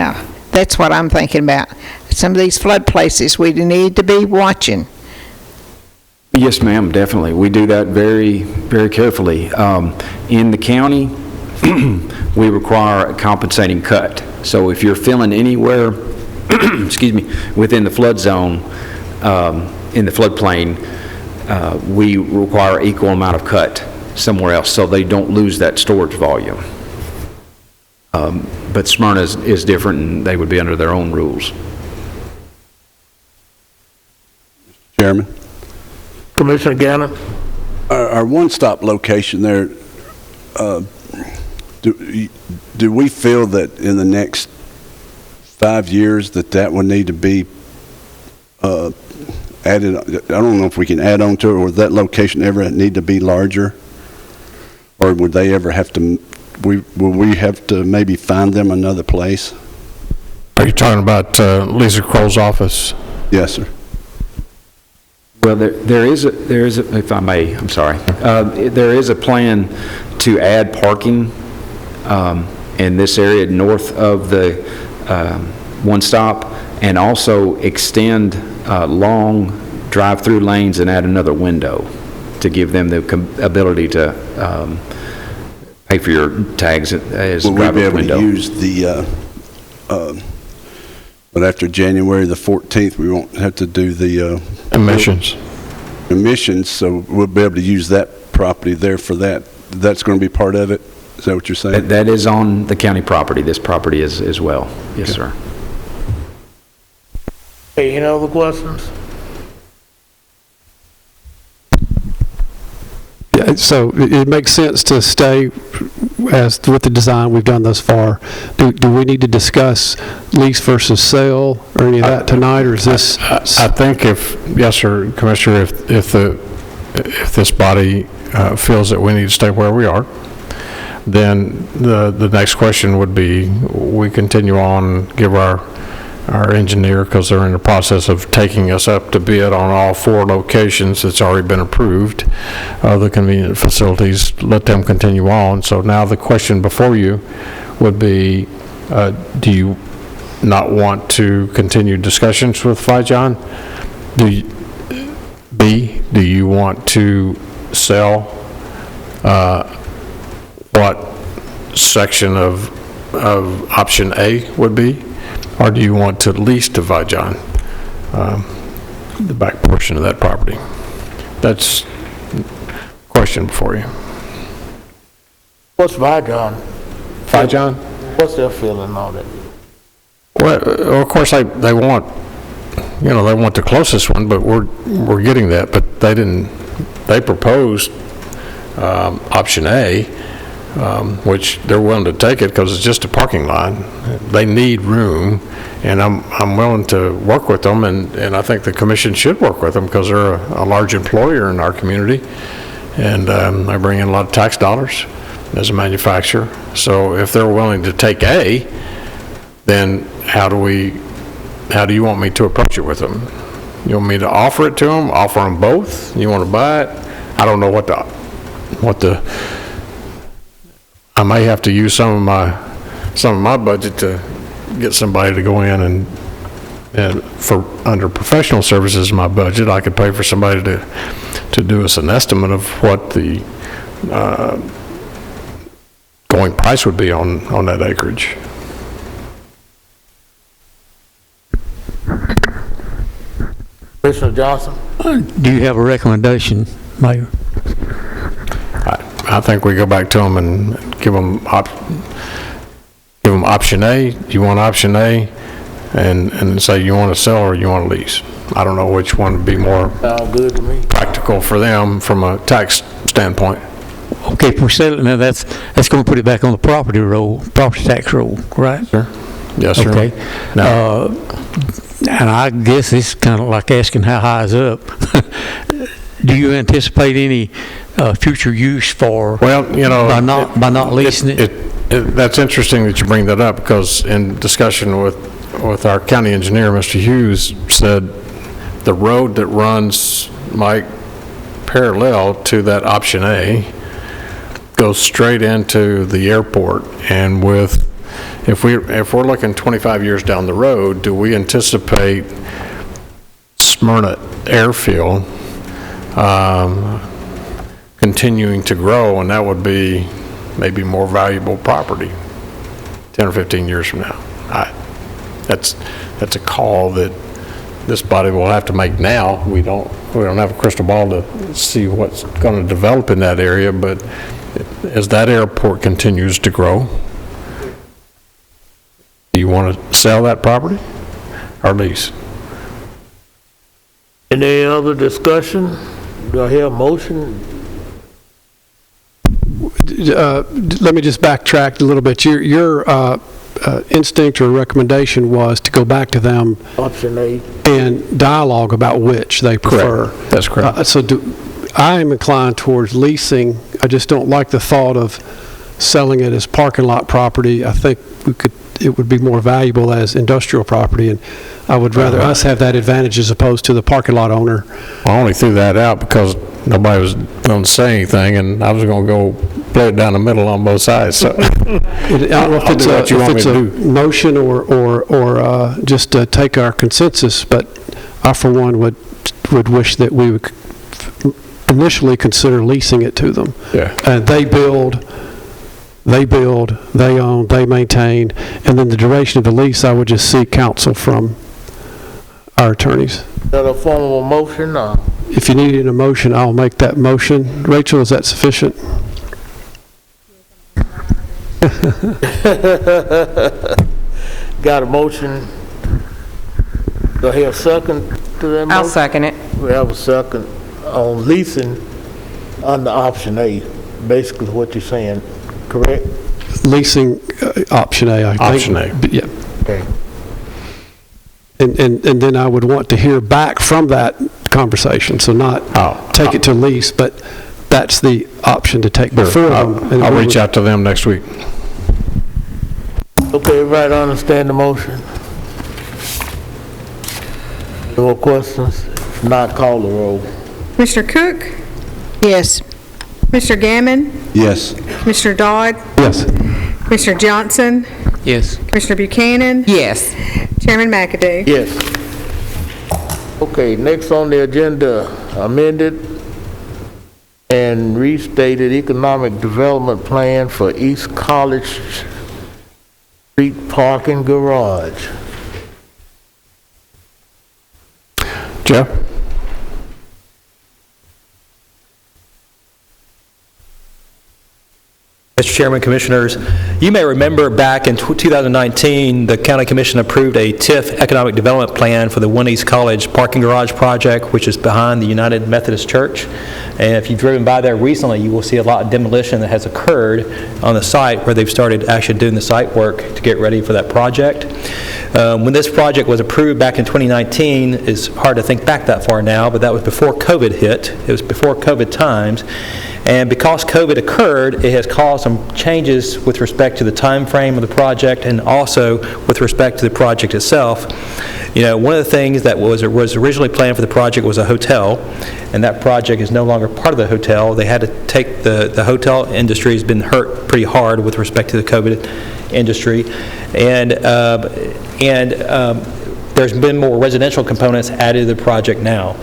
that's what I'm thinking about. Some of these flood places we need to be watching. Yes, ma'am, definitely. We do that very, very carefully. In the county, we require a compensating cut. So if you're filling anywhere, excuse me, within the flood zone, in the floodplain, we require equal amount of cut somewhere else so they don't lose that storage volume. But Smyrna is different, and they would be under their own rules. Chairman? Commissioner Gannon? Our one-stop location there, do we feel that in the next 5 years that would need to be added? I don't know if we can add on to it, or would that location ever need to be larger? Or would they ever have to, will we have to maybe find them another place? Are you talking about Lisa Kroll's office? Yes, sir. Well, there is a, if I may, I'm sorry, there is a plan to add parking in this area north of the one stop, and also extend long drive-through lanes and add another window to give them the ability to pay for your tags as a drive-through window. Will we be able to use the, but after January the 14th, we won't have to do the emissions, so we'll be able to use that property there for that. That's going to be part of it? Is that what you're saying? That is on the county property. This property is as well. Yes, sir. Hey, any other questions? Yeah, so it makes sense to stay as with the design we've done thus far. Do we need to discuss lease versus sale or any of that tonight, or is this? I think yes, sir, Commissioner, if this body feels that we need to stay where we are, then the next question would be, we continue on, give our engineer, because they're in the process of taking us up to bid on all 4 locations that's already been approved, the convenient facilities, let them continue on. So now the question before you would be, do you not want to continue discussions with Fijon? Do you want to sell what section of option A would be? Or do you want to lease to Fijon the back portion of that property? That's a question for you. What's Fijon? Fijon? What's their feeling on it? Well, of course, they want, they want the closest one, but we're getting that. But they proposed option A, which they're willing to take it because it's just a parking lot. They need room, and I'm willing to work with them, and I think the commission should work with them because they're a large employer in our community, and they bring in a lot of tax dollars as a manufacturer. So if they're willing to take A, then how do you want me to approach it with them? You want me to offer it to them, offer them both? You want to buy it? I don't know I may have to use some of my budget to get somebody to go in and for, under professional services, my budget, I could pay for somebody to do us an estimate of what the going price would be on that acreage. Commissioner Johnson? Do you have a recommendation, Mayor? I think we go back to them and give them option A. You want option A, and say you want to sell or you want to lease. I don't know which one would be more good to me. Practical for them from a tax standpoint. Okay, if we sell it, now that's going to put it back on the property tax roll, right? Sure. Yes, sir. Okay. Now, and I guess it's kind of like asking how high is up. Do you anticipate any future use for? Well, by not leasing it. That's interesting that you bring that up, because in discussion with our county engineer, Mr. Hughes, said the road that runs Mike parallel to that option A goes straight into the airport, and if we're looking 25 years down the road, do we anticipate Smyrna Airfield continuing to grow, and that would be maybe more valuable property 10 or 15 years from now? That's a call that this body will have to make now. We don't have a crystal ball to see what's going to develop in that area, but as that airport continues to grow, do you want to sell that property or lease? Any other discussion? Do I hear a motion? Let me just backtrack a little bit. Your instinct or recommendation was to go back to them Option A. and dialogue about which they prefer. Correct. That's correct. I am inclined towards leasing. I just don't like the thought of selling it as parking lot property. I think it would be more valuable as industrial property, and I would rather us have that advantage as opposed to the parking lot owner. I only threw that out because nobody was going to say anything, and I was going to go play it down the middle on both sides. So I don't know if it's a motion or just take our consensus, but I, for one, would wish that we would initially consider leasing it to them. Yeah. They build, they own, they maintain, and then the duration of the lease, I would just seek counsel from our attorneys. Is that a form of a motion? If you needed a motion, I'll make that motion. Rachel, is that sufficient? Got a motion. Do I hear a second to that motion? I'll second it. We have a second on leasing under option A, basically what you're saying, correct? Leasing option A, I think. Option A. Yeah. Okay. And then I would want to hear back from that conversation, so not take it to lease, but that's the option to take before them. I'll reach out to them next week. Okay, everybody understand the motion? Any more questions? If not, call the roll. Mr. Cook? Yes. Mr. Gammon? Yes. Mr. Dodd? Yes. Mr. Johnson? Yes. Commissioner Buchanan? Yes. Chairman McAdoo? Yes. Okay, next on the agenda, amended and restated economic development plan for East College Street Parking Garage. Jeff? Mr. Chairman, Commissioners, you may remember back in 2019, the County Commission approved a TIF economic development plan for the One East College parking garage project, which is behind the United Methodist Church. And if you've driven by there recently, you will see a lot of demolition that has occurred on the site where they've started actually doing the site work to get ready for that project. When this project was approved back in 2019, it's hard to think back that far now, but that was before COVID hit. It was before COVID times. And because COVID occurred, it has caused some changes with respect to the time frame of the project and also with respect to the project itself. You know, one of the things that was originally planned for the project was a hotel, and that project is no longer part of the hotel. They had to take the hotel industry has been hurt pretty hard with respect to the COVID industry, and there's been more residential components added to the project now.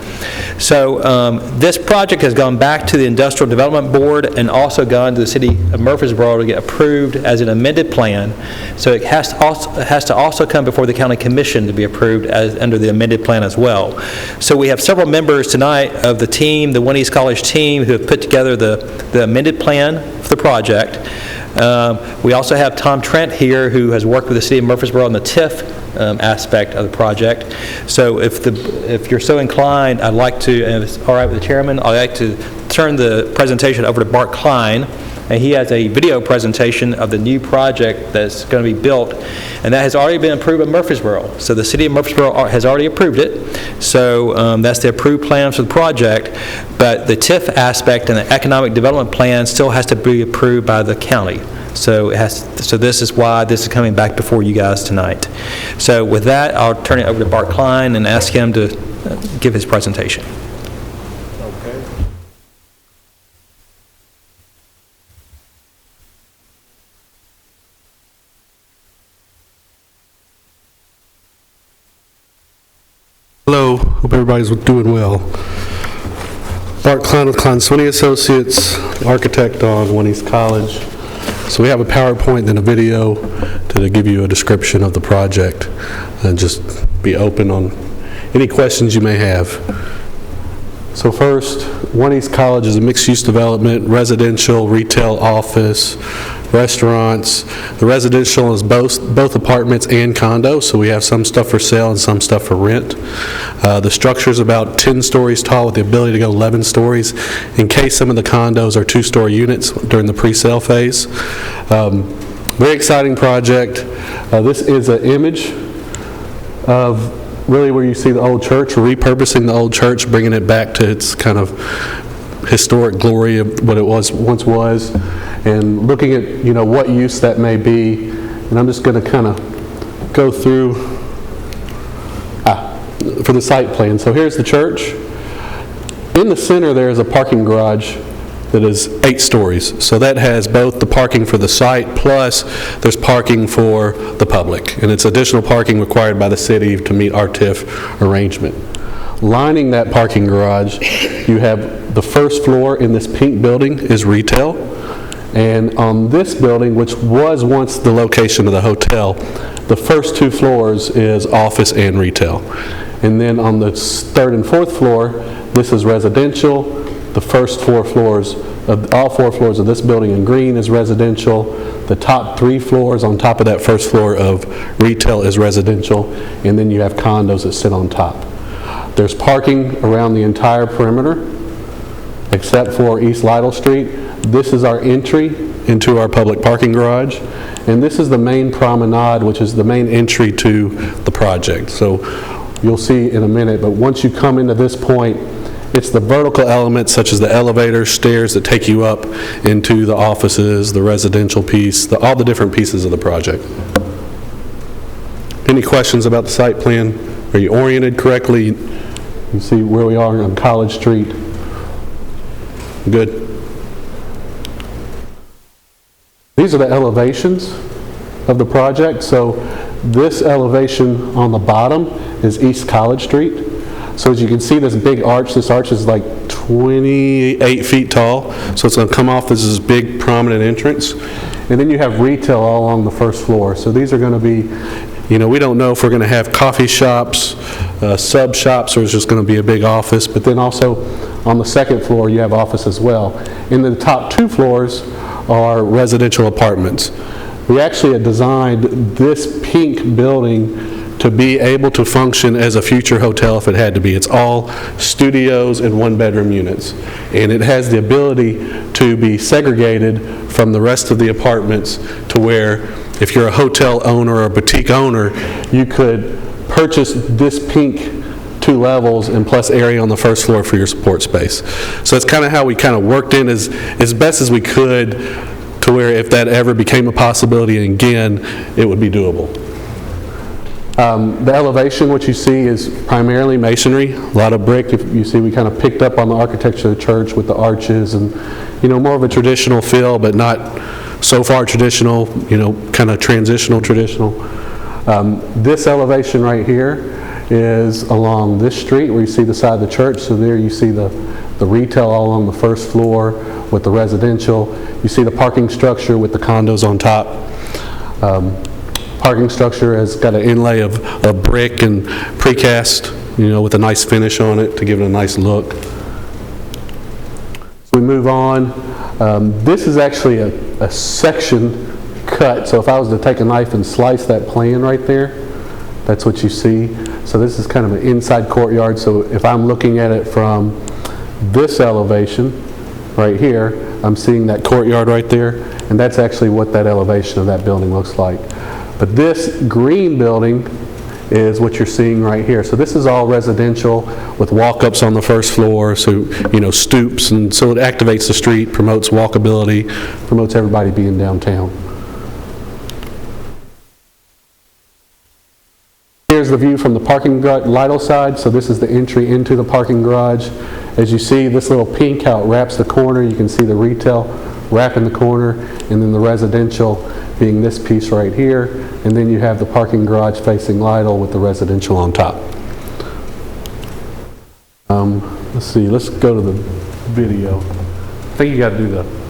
So this project has gone back to the Industrial Development Board and also gone to the City of Murfreesboro to get approved as an amended plan. So it has to also come before the County Commission to be approved as under the amended plan as well. So we have several members tonight of the team, the One East College team, who have put together the amended plan for the project. We also have Tom Trent here, who has worked with the City of Murfreesboro on the TIF aspect of the project. So if you're so inclined, I'd like to, and if it's all right with the chairman, I'd like to turn the presentation over to Bart Klein, and he has a video presentation of the new project that's going to be built, and that has already been approved by Murfreesboro. So the City of Murfreesboro has already approved it. So that's the approved plans for the project, but the TIF aspect and the economic development plan still has to be approved by the county. So this is why this is coming back before you guys tonight. So with that, I'll turn it over to Bart Klein and ask him to give his presentation. Okay. Hello, hope everybody's doing well. Bart Klein with Klein Swinney Associates, architect on One East College. So we have a PowerPoint and a video to give you a description of the project and just be open on any questions you may have. So first, One East College is a mixed-use development, residential, retail, office, restaurants. The residential is both apartments and condos, so we have some stuff for sale and some stuff for rent. The structure is about 10 stories tall with the ability to go 11 stories in case some of the condos are 2-story units during the pre-sale phase. Very exciting project. This is an image of really where you see the old church. We're repurposing the old church, bringing it back to its kind of historic glory of what it once was, and looking at, you know, what use that may be. And I'm just going to kind of go through for the site plan. So here's the church. In the center there is a parking garage that is 8 stories. So that has both the parking for the site plus there's parking for the public. And it's additional parking required by the city to meet our TIF arrangement. Lining that parking garage, you have the first floor in this pink building is retail. And on this building, which was once the location of the hotel, the first 2 floors is office and retail. And then on the 3rd and 4th floor, this is residential. The first 4 floors, all 4 floors of this building in green is residential. The top 3 floors on top of that first floor of retail is residential. And then you have condos that sit on top. There's parking around the entire perimeter, except for East Lytle Street. This is our entry into our public parking garage, and this is the main promenade, which is the main entry to the project. So you'll see in a minute, but once you come into this point, it's the vertical elements such as the elevator, stairs that take you up into the offices, the residential piece, all the different pieces of the project. Any questions about the site plan? Are you oriented correctly? You see where we are on College Street. Good. These are the elevations of the project. So this elevation on the bottom is East College Street. So as you can see, this big arch, this arch is like 28 feet tall. So it's going to come off as this big prominent entrance. And then you have retail all along the first floor. So these are going to be, you know, we don't know if we're going to have coffee shops, sub shops, or it's just going to be a big office. But then also on the 2nd floor, you have office as well. In the top 2 floors are residential apartments. We actually had designed this pink building to be able to function as a future hotel if it had to be. It's all studios and 1-bedroom units. And it has the ability to be segregated from the rest of the apartments to where if you're a hotel owner or a boutique owner, you could purchase this pink 2 levels and plus area on the first floor for your support space. So that's kind of how we kind of worked in as best as we could to where if that ever became a possibility again, it would be doable. The elevation, what you see is primarily masonry, a lot of brick. If you see, we kind of picked up on the architecture of the church with the arches and, more of a traditional feel, but not so far traditional, kind of transitional traditional. This elevation right here is along this street where you see the side of the church. So there you see the retail all along the first floor with the residential. You see the parking structure with the condos on top. Parking structure has got an inlay of brick and precast, with a nice finish on it to give it a nice look. So we move on. This is actually a section cut. So if I was to take a knife and slice that plan right there, that's what you see. So this is kind of an inside courtyard. So if I'm looking at it from this elevation right here, I'm seeing that courtyard right there, and that's actually what that elevation of that building looks like. But this green building is what you're seeing right here. So this is all residential with walk-ups on the first floor, so, stoops, and so it activates the street, promotes walkability, promotes everybody being downtown. Here's the view from the parking garage, Lytle side. So this is the entry into the parking garage. As you see, this little pink, how it wraps the corner, you can see the retail wrapping the corner, and then the residential being this piece right here, and then you have the parking garage facing Lytle with the residential on top. Let's see, let's go to the video. I think you got to do the...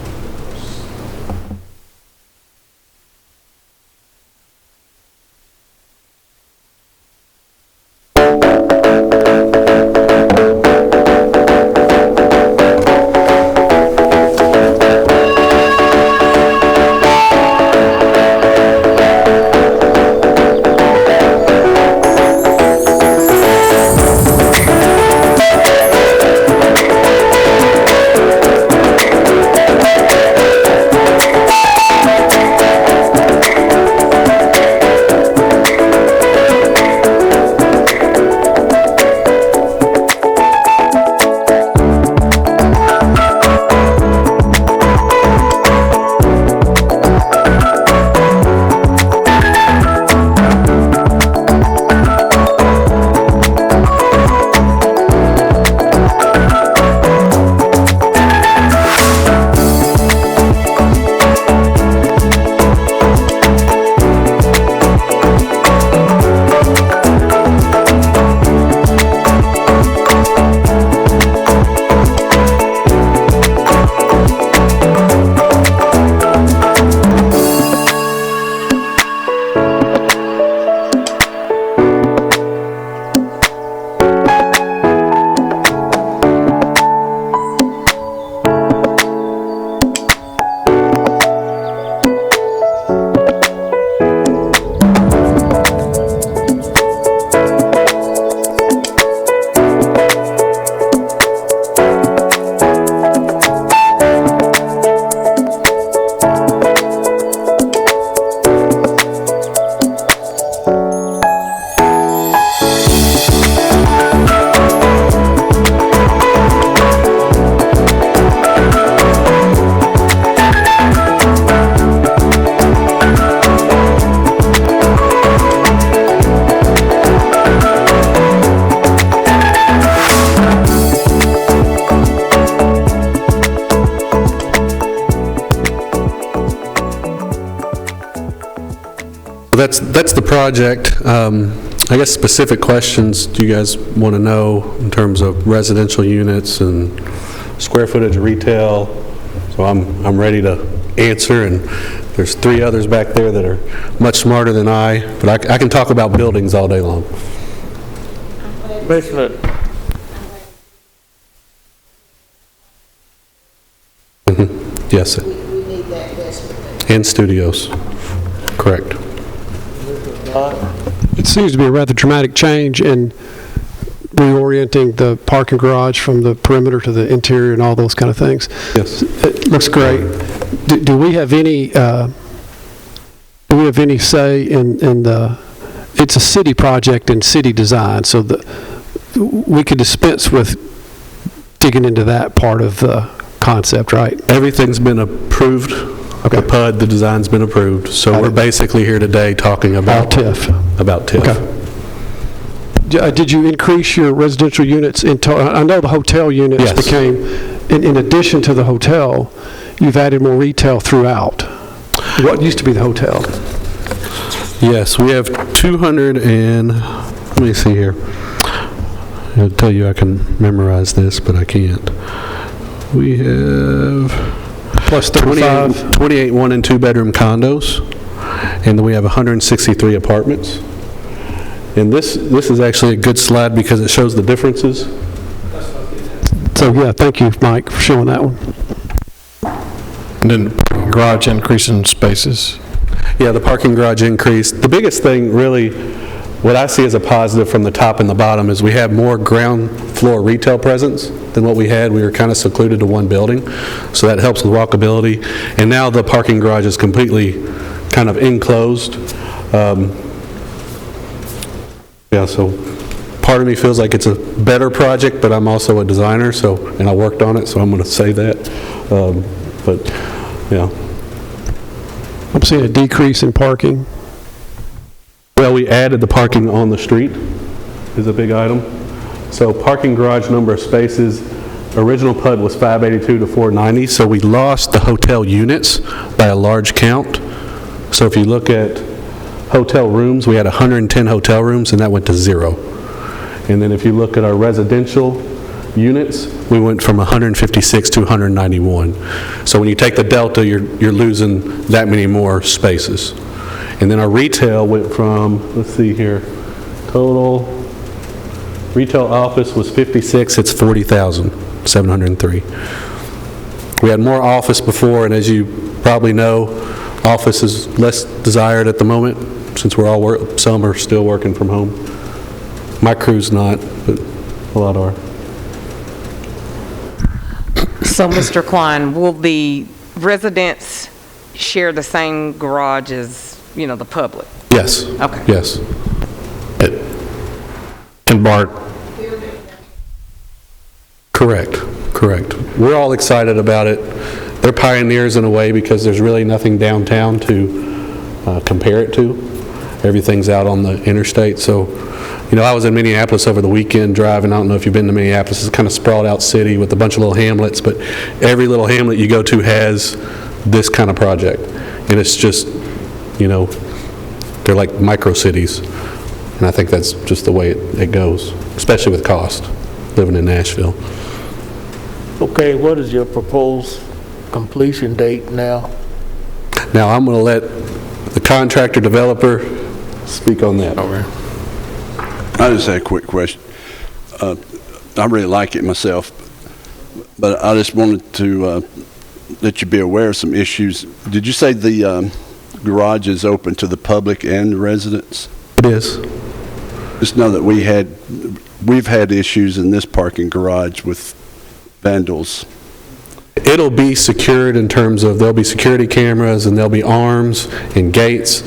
That's the project. I guess specific questions do you guys want to know in terms of residential units and square footage of retail? So I'm ready to answer, and there's 3 others back there that are much smarter than I, but I can talk about buildings all day long. Yes, sir. We need that desperately. And studios, correct. It seems to be a rather dramatic change in reorienting the parking garage from the perimeter to the interior and all those kind of things. Yes. It looks great. Do we have any say in the, it's a city project and city design, so we could dispense with digging into that part of the concept, right? Everything's been approved. Okay. The PUD, the design's been approved. So we're basically here today talking about TIF. About TIF. Okay. Did you increase your residential units I know the hotel units Yes. became, in addition to the hotel, you've added more retail throughout. What used to be the hotel? Yes, we have 200 and, let me see here. I'll tell you I can memorize this, but I can't. We have Plus 35. 28 one and two bedroom condos, and then we have 163 apartments. And this is actually a good slide because it shows the differences. So, yeah, thank you, Mike, for showing that one. And then garage increase in spaces. Yeah, the parking garage increased. The biggest thing, really, what I see as a positive from the top and the bottom is we have more ground floor retail presence than what we had. We were kind of secluded to one building, so that helps with walkability. And now the parking garage is completely kind of enclosed. Yeah, so part of me feels like it's a better project, but I'm also a designer, and I worked on it, so I'm going to say that. But, yeah. I'm seeing a decrease in parking. Well, we added the parking on the street is a big item. So parking garage number of spaces, original PUD was 582 to 490, so we lost the hotel units by a large count. So if you look at hotel rooms, we had 110 hotel rooms, and that went to 0. And then if you look at our residential units, we went from 156 to 191. So when you take the delta, you're losing that many more spaces. And then our retail went from, let's see here, total retail office was 56, it's 40,703. We had more office before, and as you probably know, office is less desired at the moment, since we're all some are still working from home. My crew's not, but a lot are. So, Mr. Klein, will the residents share the same garage as, the public? Yes. Okay. Yes. And Bart, Correct. We're all excited about it. They're pioneers in a way because there's really nothing downtown to compare it to. Everything's out on the interstate. So, I was in Minneapolis over the weekend driving. I don't know if you've been to Minneapolis. It's kind of sprawled out city with a bunch of little hamlets, but every little hamlet you go to has this kind of project. And it's just, they're like micro cities. And I think that's just the way it goes, especially with cost, living in Nashville. Okay, what is your proposed completion date now? Now, I'm going to let the contractor developer speak on that. I just had a quick question. I really like it myself, but I just wanted to let you be aware of some issues. Did you say the garage is open to the public and the residents? It is. Just know that we've had issues in this parking garage with vandals. It'll be secured in terms of there'll be security cameras and there'll be arms and gates.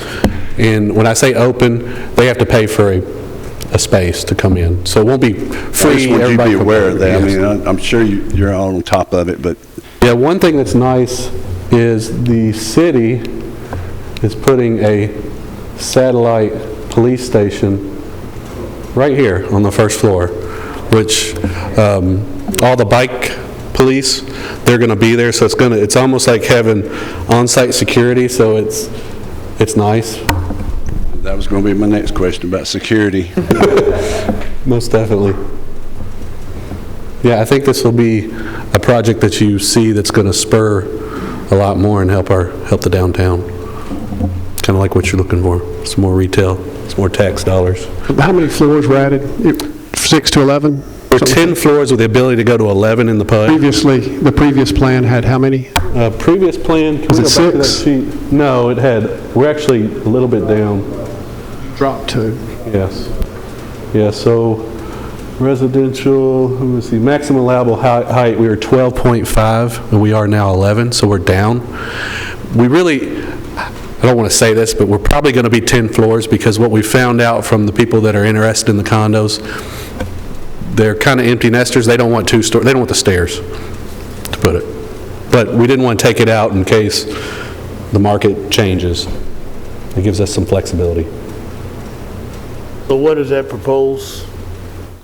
And when I say open, they have to pay for a space to come in. So it won't be free. I just want you to be aware of that. Yes. I mean, I'm sure you're all on top of it, but... Yeah, one thing that's nice is the city is putting a satellite police station right here on the first floor, which all the bike police, they're going to be there, so it's almost like having on-site security, so it's nice. That was going to be my next question about security. Most definitely. Yeah, I think this will be a project that you see that's going to spur a lot more and help the downtown. Kind of like what you're looking for. Some more retail, some more tax dollars. How many floors were added? 6 to 11? There are 10 floors with the ability to go to 11 in the PUD. The previous plan had how many? Previous plan, can Was we it go back to that 6? sheet? No, it had, we're actually a little bit down. Dropped to. Yes. Yeah, so residential, let me see, maximum allowable height, we were 12.5, and we are now 11, so we're down. We really, I don't want to say this, but we're probably going to be 10 floors because what we found out from the people that are interested in the condos, they're kind of empty nesters. They don't want they don't want the stairs, to put it. But we didn't want to take it out in case the market changes. It gives us some flexibility. So what is that proposed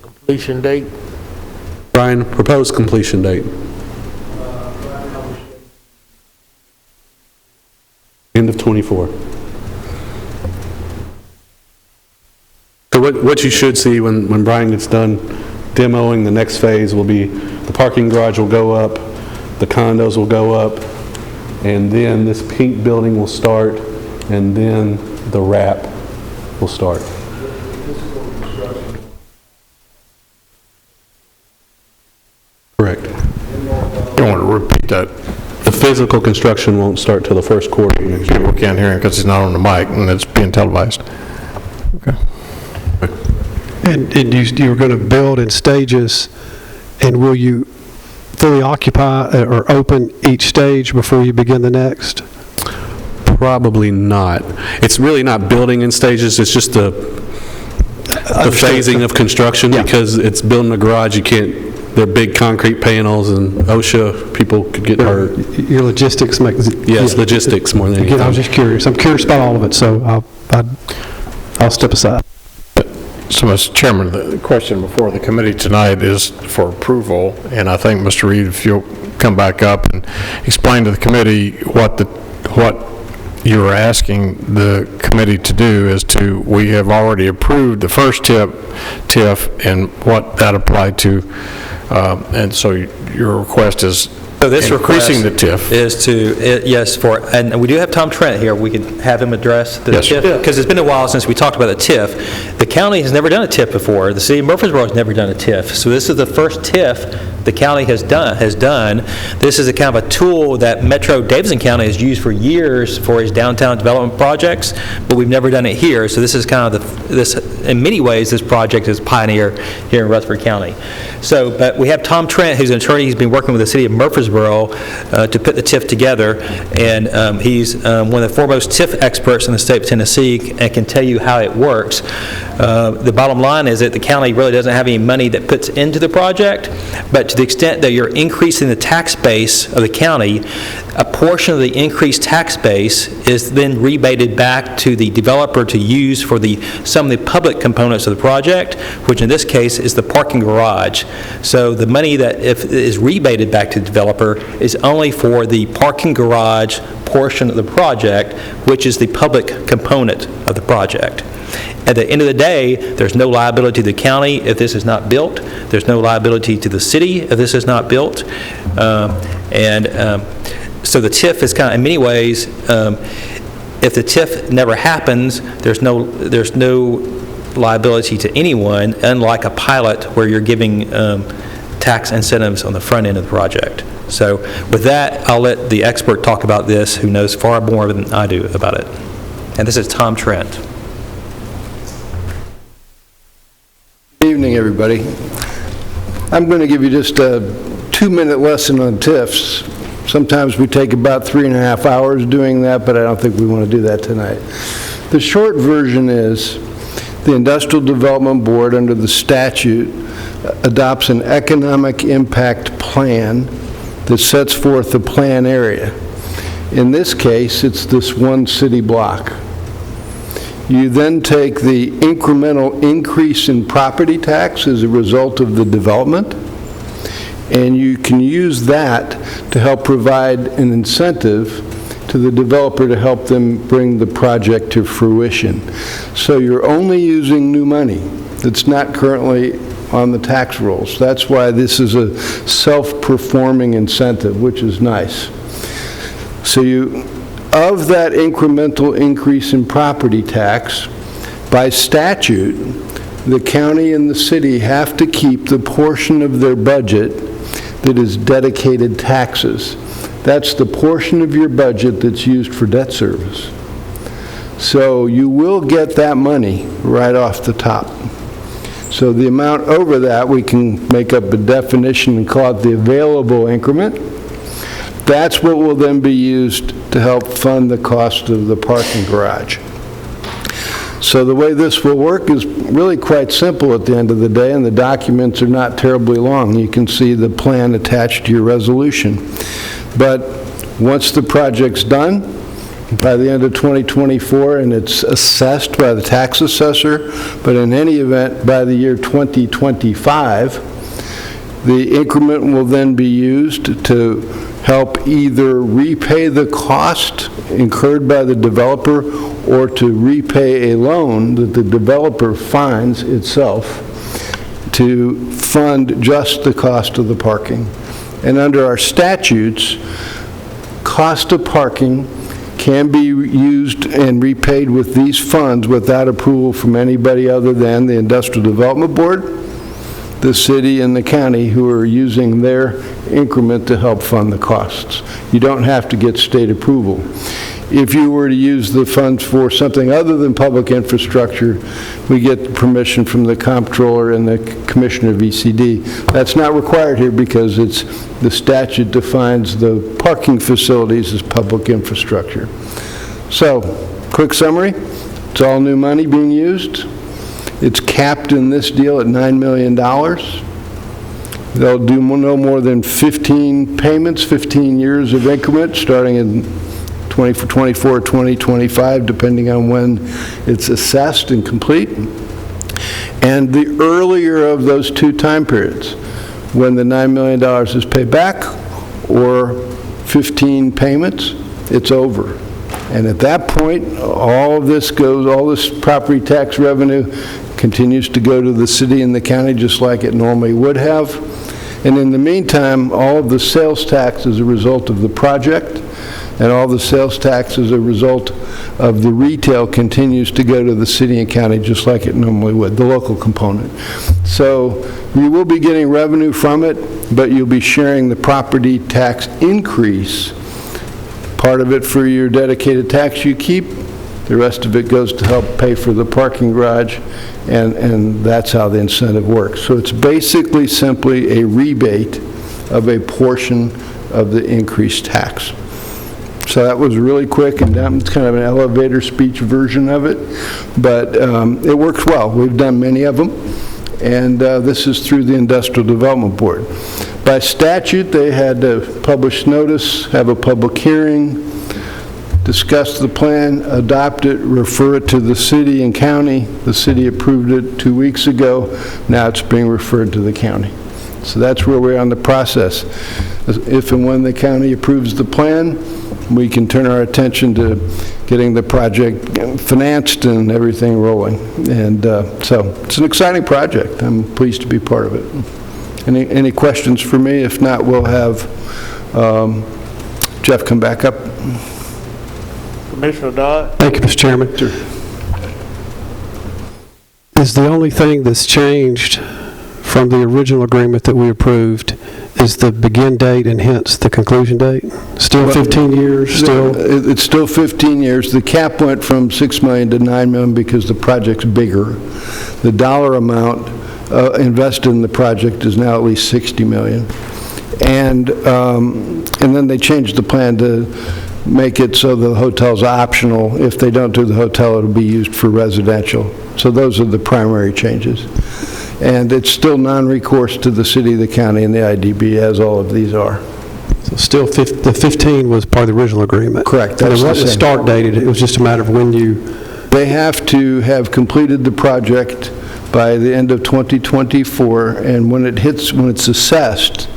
completion date? Brian, proposed completion date? End of '24. So what you should see when Brian gets done demoing, the next phase will be the parking garage will go up, the condos will go up, and then this pink building will start, and then the wrap will start. Correct. You want to repeat that? The physical construction won't start till the first quarter of next year. People can't hear him because he's not on the mic and it's being televised. Okay. And you're going to build in stages, and will you fully occupy or open each stage before you begin the next? Probably not. It's really not building in stages, it's just the phasing of construction, because it's building a garage, they're big concrete panels, and OSHA, people could get hurt. Your logistics make... Yes, logistics more than anything. Again, I was just curious. I'm curious about all of it, so I'll step aside. So, Mr. Chairman, the question before the committee tonight is for approval, and I think, Mr. Reed, if you'll come back up and explain to the committee what you're asking the committee to do we have already approved the first TIF and what that applied to, and so your request is So this increasing the request TIF. is to, yes, and we do have Tom Trent here. We could have him address the Yes, sir. TIF, because it's been a while since we talked about the TIF. The county has never done a TIF before. The city of Murfreesboro has never done a TIF. So this is the first TIF the county has done. This is a kind of a tool that Metro Davidson County has used for years for its downtown development projects, but we've never done it here. So this is kind of in many ways, this project is pioneer here in Rutherford County. So, but we have Tom Trent, who's an attorney. He's been working with the city of Murfreesboro to put the TIF together, and he's one of the foremost TIF experts in the state of Tennessee and can tell you how it works. The bottom line is that the county really doesn't have any money that puts into the project, but to the extent that you're increasing the tax base of the county, a portion of the increased tax base is then rebated back to the developer to use for some of the public components of the project, which in this case is the parking garage. So the money that is rebated back to the developer is only for the parking garage portion of the project, which is the public component of the project. At the end of the day, there's no liability to the county if this is not built. There's no liability to the city if this is not built. So the TIF is kind of, in many ways, if the TIF never happens, there's no liability to anyone, unlike a pilot where you're giving tax incentives on the front end of the project. So with that, I'll let the expert talk about this, who knows far more than I do about it. And this is Tom Trent. Good evening, everybody. I'm going to give you just a 2-minute lesson on TIFs. Sometimes we take about 3.5 hours doing that, but I don't think we want to do that tonight. The short version is the Industrial Development Board, under the statute, adopts an economic impact plan that sets forth the plan area. In this case, it's this one city block. You then take the incremental increase in property tax as a result of the development, and you can use that to help provide an incentive to the developer to help them bring the project to fruition. So you're only using new money that's not currently on the tax rolls. That's why this is a self-performing incentive, which is nice. So of that incremental increase in property tax, by statute, the county and the city have to keep the portion of their budget that is dedicated taxes. That's the portion of your budget that's used for debt service. So you will get that money right off the top. So the amount over that, we can make up a definition and call it the available increment. That's what will then be used to help fund the cost of the parking garage. So the way this will work is really quite simple at the end of the day, and the documents are not terribly long. You can see the plan attached to your resolution. But once the project's done, by the end of 2024, and it's assessed by the tax assessor, but in any event, by the year 2025, the increment will then be used to help either repay the cost incurred by the developer or to repay a loan that the developer finds itself to fund just the cost of the parking. And under our statutes, cost of parking can be used and repaid with these funds without approval from anybody other than the Industrial Development Board, the city, and the county, who are using their increment to help fund the costs. You don't have to get state approval. If you were to use the funds for something other than public infrastructure, we get permission from the comptroller and the commissioner of ECD. That's not required here because the statute defines the parking facilities as public infrastructure. So, quick summary, it's all new money being used. It's capped in this deal at $9 million. They'll do no more than 15 payments, 15 years of increment, starting in 2024, 2025, depending on when it's assessed and complete. And the earlier of those two time periods, when the $9 million is paid back, or 15 payments, it's over. And at that point, all this property tax revenue continues to go to the city and the county just like it normally would have. And in the meantime, all of the sales tax as a result of the project and all the sales tax as a result of the retail continues to go to the city and county just like it normally would, the local component. So you will be getting revenue from it, but you'll be sharing the property tax increase, part of it for your dedicated tax you keep, the rest of it goes to help pay for the parking garage, and that's how the incentive works. So it's basically simply a rebate of a portion of the increased tax. So that was really quick, and it's kind of an elevator speech version of it, but it works well. We've done many of them, and this is through the Industrial Development Board. By statute, they had to publish notice, have a public hearing, discuss the plan, adopt it, refer it to the city and county. The city approved it 2 weeks ago. Now it's being referred to the county. So that's where we are on the process. If and when the county approves the plan, we can turn our attention to getting the project financed and everything rolling. And so it's an exciting project. I'm pleased to be part of it. Any questions for me? If not, we'll have Jeff come back up. Commissioner Dodd? Thank you, Mr. Chairman. Is the only thing that's changed from the original agreement that we approved is the begin date and hence the conclusion date? Still 15 years? It's still 15 years. The cap went from $6 million to $9 million because the project's bigger. The dollar amount invested in the project is now at least $60 million. And then they changed the plan to make it so the hotel's optional. If they don't do the hotel, it'll be used for residential. So those are the primary changes. And it's still non-recourse to the city, the county, and the IDB, as all of these are. So still, the 15 was part of the original agreement? Correct. That's the same. Start dated, it was just a matter of when you... They have to have completed the project by the end of 2024, and when it's assessed,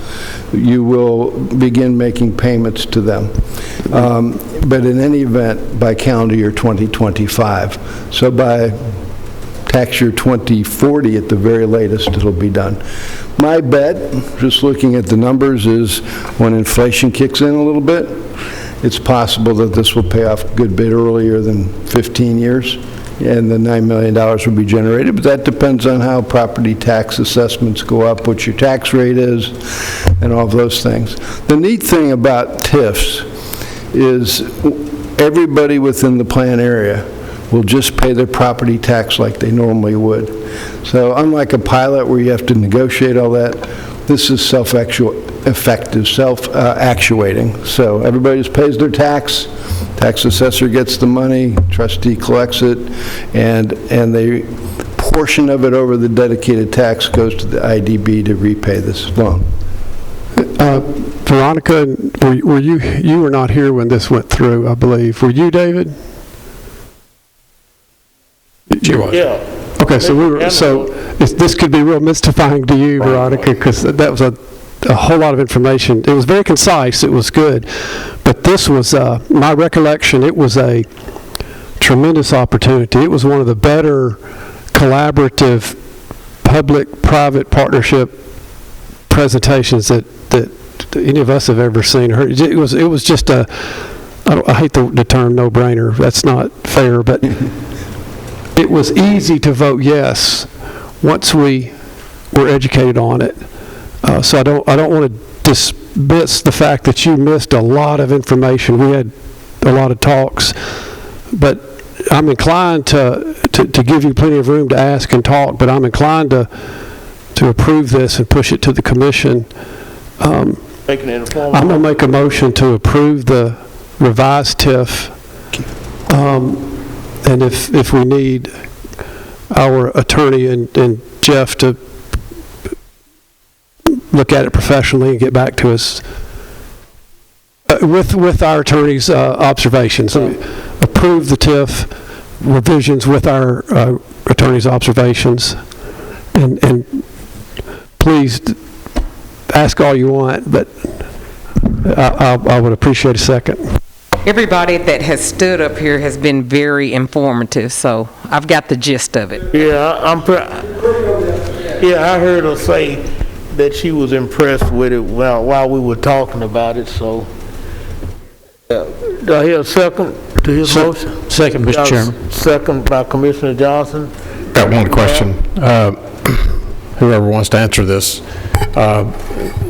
you will begin making payments to them. But in any event, by calendar year 2025. So by tax year 2040 at the very latest, it'll be done. My bet, just looking at the numbers, is when inflation kicks in a little bit, it's possible that this will pay off a good bit earlier than 15 years, and the $9 million will be generated, but that depends on how property tax assessments go up, what your tax rate is, and all of those things. The neat thing about TIFs is everybody within the plan area will just pay their property tax like they normally would. So unlike a pilot where you have to negotiate all that, this is self-effective, self-actuating. So everybody just pays their tax, Tax assessor gets the money, trustee collects it, and the portion of it over the dedicated tax goes to the IDB to repay this loan. Veronica, were you were not here when this went through, I believe. Were you, David? She was. Yeah. Okay, so this could be real mystifying to you, Veronica, because that was a whole lot of information. It was very concise. It was good. But this was, my recollection, it was a tremendous opportunity. It was one of the better collaborative public-private partnership presentations that any of us have ever seen or heard. It was just I hate the term no-brainer. That's not fair, but it was easy to vote yes once we were educated on it. So I don't want to dismiss the fact that you missed a lot of information. We had a lot of talks, but I'm inclined to give you plenty of room to ask and talk, but I'm inclined to approve this and push it to the commission. I'm going to make a motion to approve the revised TIF, and if we need our attorney and Jeff to look at it professionally and get back to us with our attorney's observations. Approve the TIF revisions with our attorney's observations, and please ask all you want, but I would appreciate a second. Everybody that has stood up here has been very informative, so I've got the gist of it. Yeah, I heard her say that she was impressed with it while we were talking about it, so. Do I hear a second to his motion? Second, Mr. Chairman. Second by Commissioner Johnson. Got one question. Whoever wants to answer this,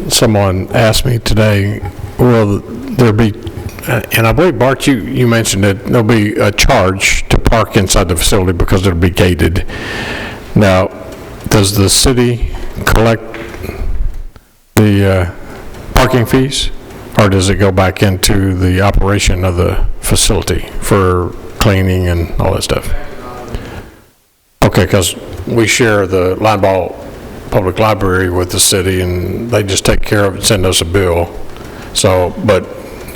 someone asked me today, will there be, and I believe, Bart, you mentioned that there'll be a charge to park inside the facility because it'll be gated. Now, does the city collect the parking fees, or does it go back into the operation of the facility for cleaning and all that stuff? Okay, because we share the Linebaugh Public Library with the city, and they just take care of it and send us a bill. So, but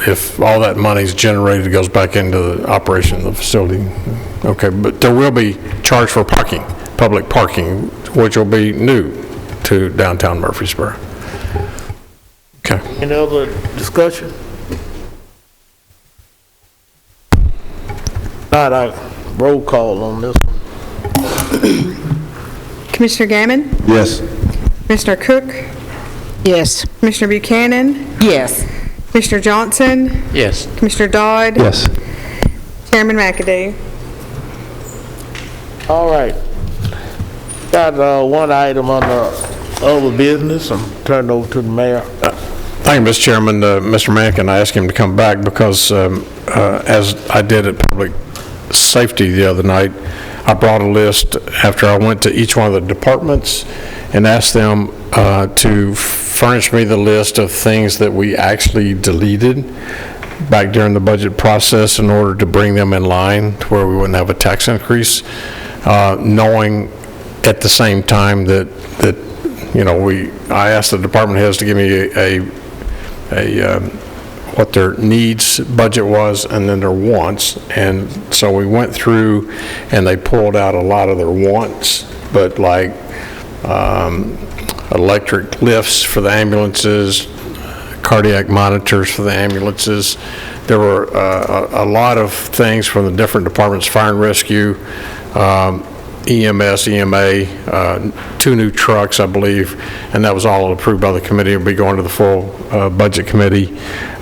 if all that money's generated, it goes back into the operation of the facility. Okay, but there will be charge for parking, public parking, which will be new to downtown Murfreesboro. Okay. Any other discussion? Not a roll call on this one. Commissioner Gammon? Yes. Commissioner Cook? Yes. Commissioner Buchanan? Yes. Commissioner Johnson? Yes. Commissioner Dodd? Yes. Chairman McAdoo? All right. Got one item on the other business. I'm turning over to the mayor. Thank you, Mr. Chairman. Mr. Mankin, I asked him to come back because as I did at Public Safety the other night, I brought a list after I went to each one of the departments and asked them to furnish me the list of things that we actually deleted back during the budget process in order to bring them in line to where we wouldn't have a tax increase, knowing at the same time that you know, I asked the department heads to give me what their needs budget was and then their wants, and so we went through and they pulled out a lot of their wants, but like electric lifts for the ambulances, cardiac monitors for the ambulances. There were a lot of things from the different departments, fire and rescue, EMS, EMA, 2 new trucks, I believe, and that was all approved by the committee. It'll be going to the full budget committee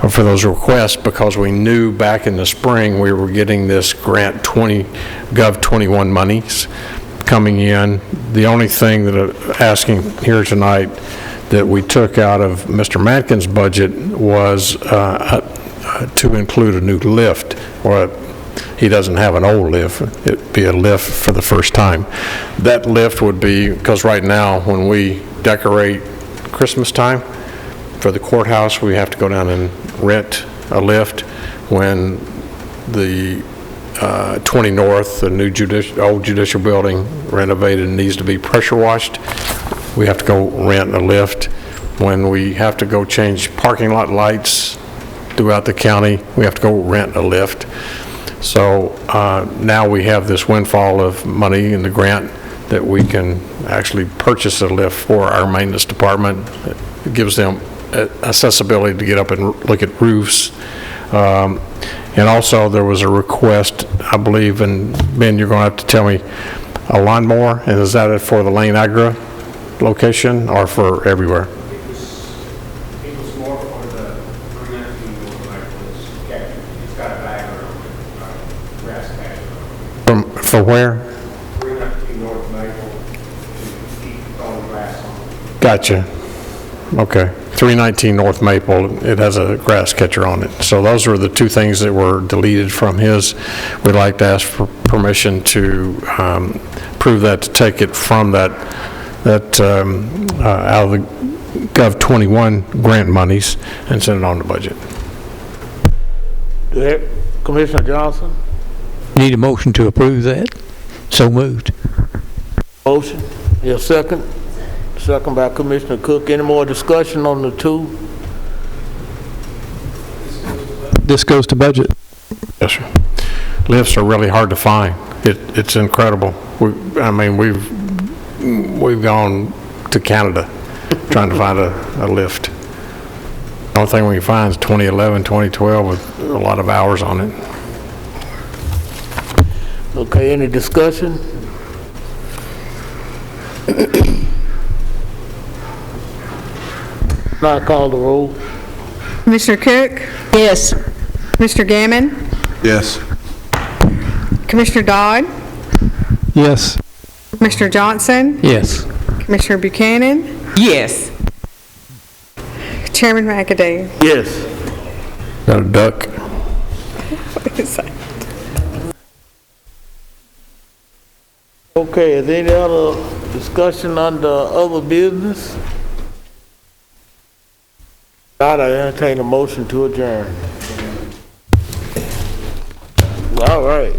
for those requests, because we knew back in the spring we were getting this grant Gov 21 monies coming in. The only thing that I'm asking here tonight that we took out of Mr. Mankin's budget was to include a new lift, or he doesn't have an old lift. It'd be a lift for the first time. That lift would be, because right now when we decorate Christmas time for the courthouse, we have to go down and rent a lift. When the 20 North, the new old judicial building renovated and needs to be pressure washed, we have to go rent a lift. When we have to go change parking lot lights throughout the county, we have to go rent a lift. So now we have this windfall of money in the grant that we can actually purchase a lift for our maintenance department. It gives them accessibility to get up and look at roofs. And also there was a request, I believe, and Ben, you're going to have to tell me, a lawnmower, and is that for the Lane Agra location or for everywhere? It was more for the 319 North Maple. It's got a bagger on it, grass catcher. For where? 319 North Maple to keep throwing grass on it. Gotcha. Okay. 319 North Maple, it has a grass catcher on it. So those were the two things that were deleted from his. We'd like to ask for permission to approve that, to take it from that out of the Gov 21 grant monies and send it on the budget. Commissioner Johnson? Need a motion to approve that? So moved. Motion. Your second? Second by Commissioner Cook. Any more discussion on the two? This goes to budget. Yes, sir. Lifts are really hard to find. It's incredible. We've gone to Canada trying to find a lift. The only thing we can find is 2011, 2012 with a lot of hours on it. Okay, any discussion? Not call the roll. Commissioner Cook? Yes. Mr. Gammon? Yes. Commissioner Dodd? Yes. Commissioner Johnson? Yes. Commissioner Buchanan? Yes. Chairman McAdoo? Yes. Got a duck? What is that? Okay, is there any other discussion under other business? Not, I entertain a motion to adjourn. All right.